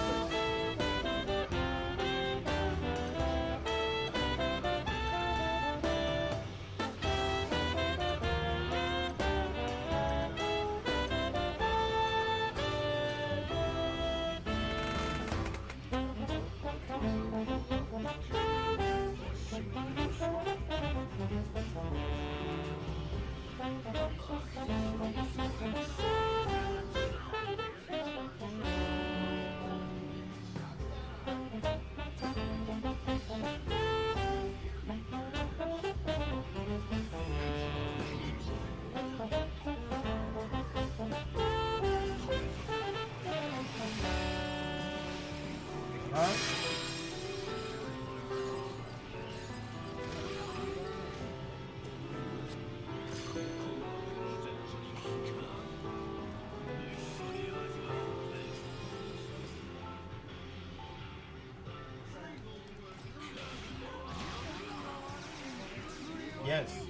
Huh? Yes. Oh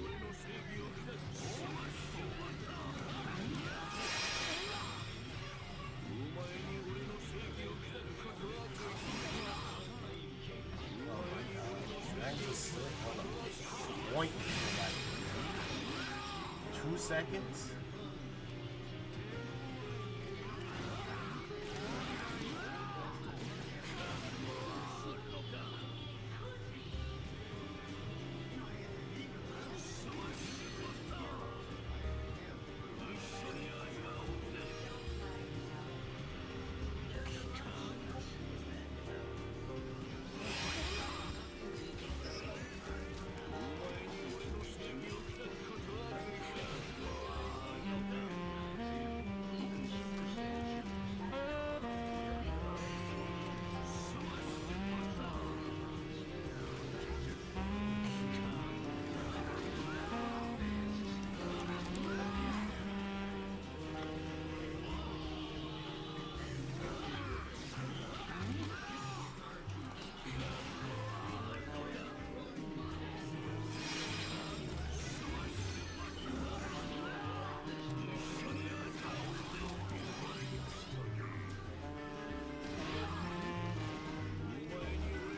my god. Should I just sit on a point for like 2 seconds?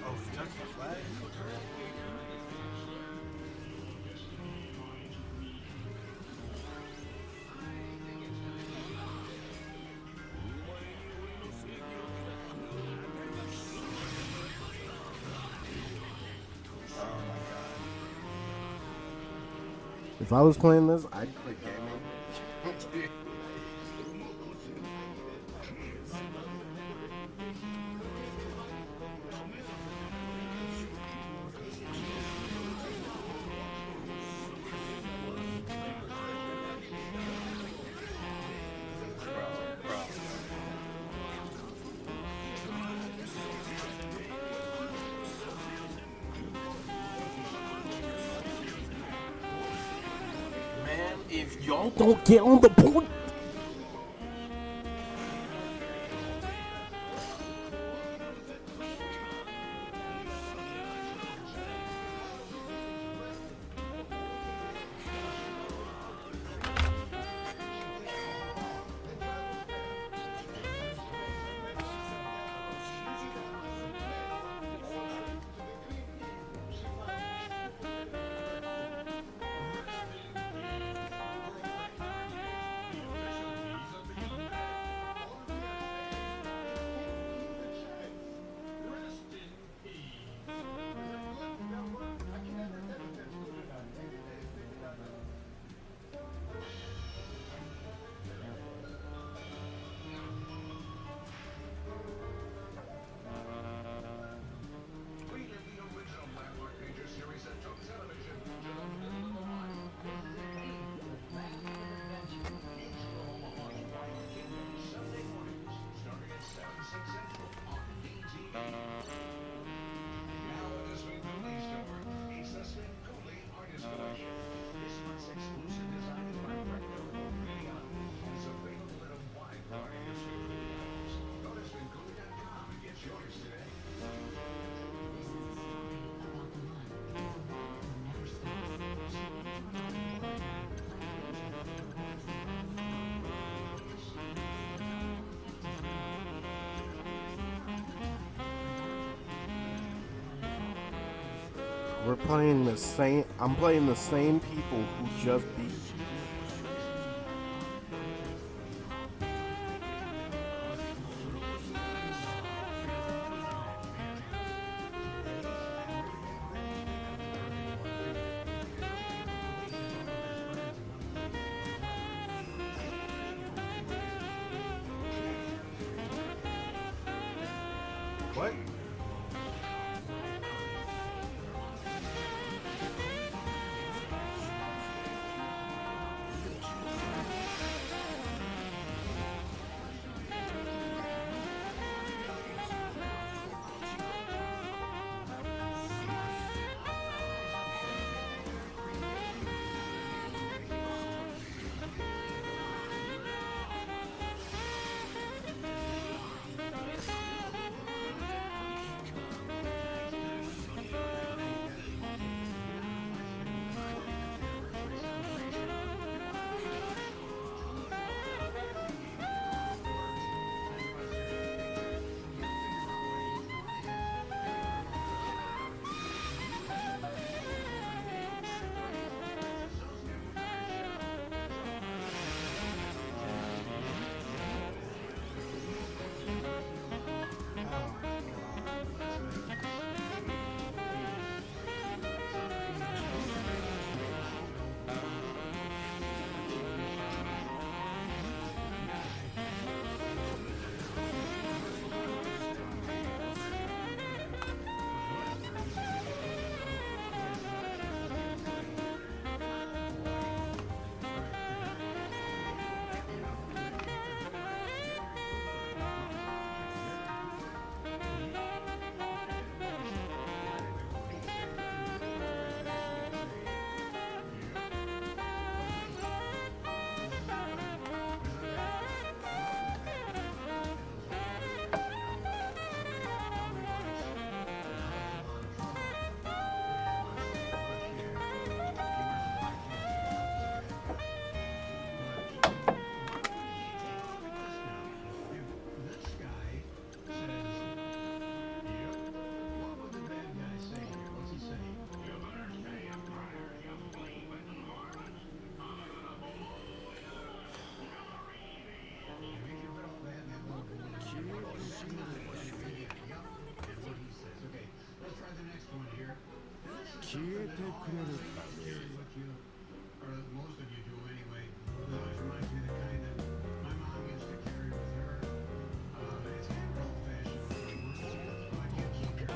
Oh, you touched the flag? Oh my god. If I was playing this, I'd quit gaming. Y'all don't get on the point. Relive the original Landmark Pager series at Toon Television. Sunday mornings, starting at 7, 6 Central on DTV. Now in the Swinguli store, it's the Swinguli Artist Collection. This month's exclusive design is by Recto Video, and is available in a wide variety of Swinguli items. Go to swinguli.com and get yours today. We're playing the same. I'm playing the same people who just beat. What? Most of you do anyway. It reminds me of the kind that my mom used to carry with her. It's kind of old-fashioned. But you keep your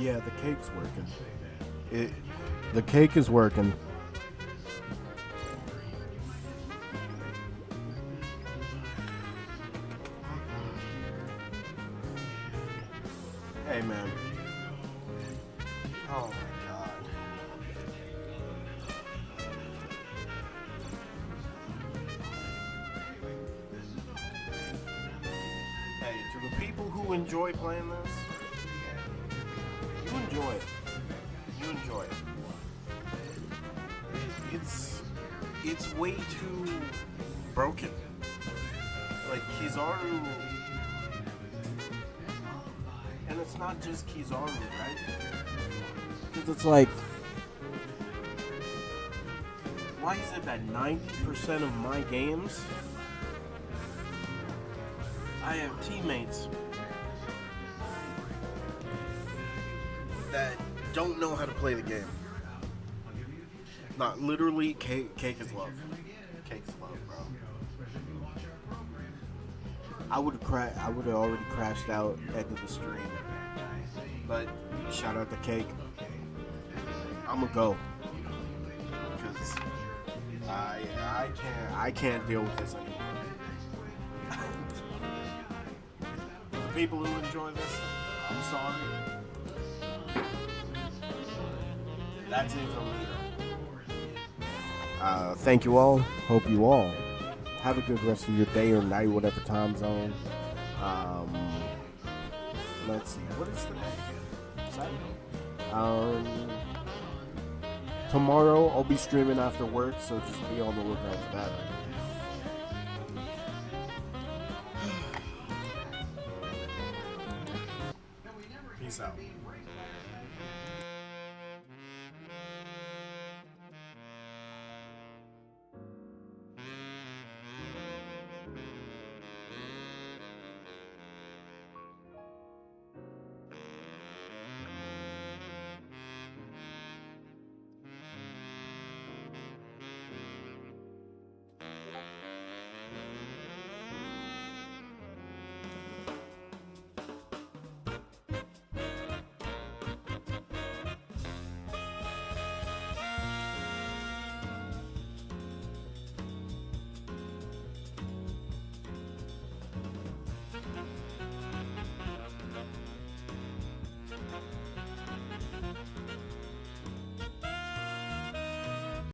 Yeah, the cake's working. The cake is working. Hey, man. Oh, my God. Hey, to the people who enjoy playing this, you enjoy it. You enjoy it. It's way too broken. Like Kizaru, and it's not just Kizaru, right? Because it's like, why is it that 90% of my games, I have teammates that don't know how to play the game? Not literally, cake is love. Cake is love, bro. I would have already crashed out at the stream, but shout out to Cake. I'ma go because I can't deal with this anymore. People who enjoy this, I'm sorry. That's it from me, though. Thank you all. Hope you all have a good rest of your day or night, whatever time zone. Let's see. What is the Saturday? Tomorrow I'll be streaming after work, so just be on the lookout for that. Peace out.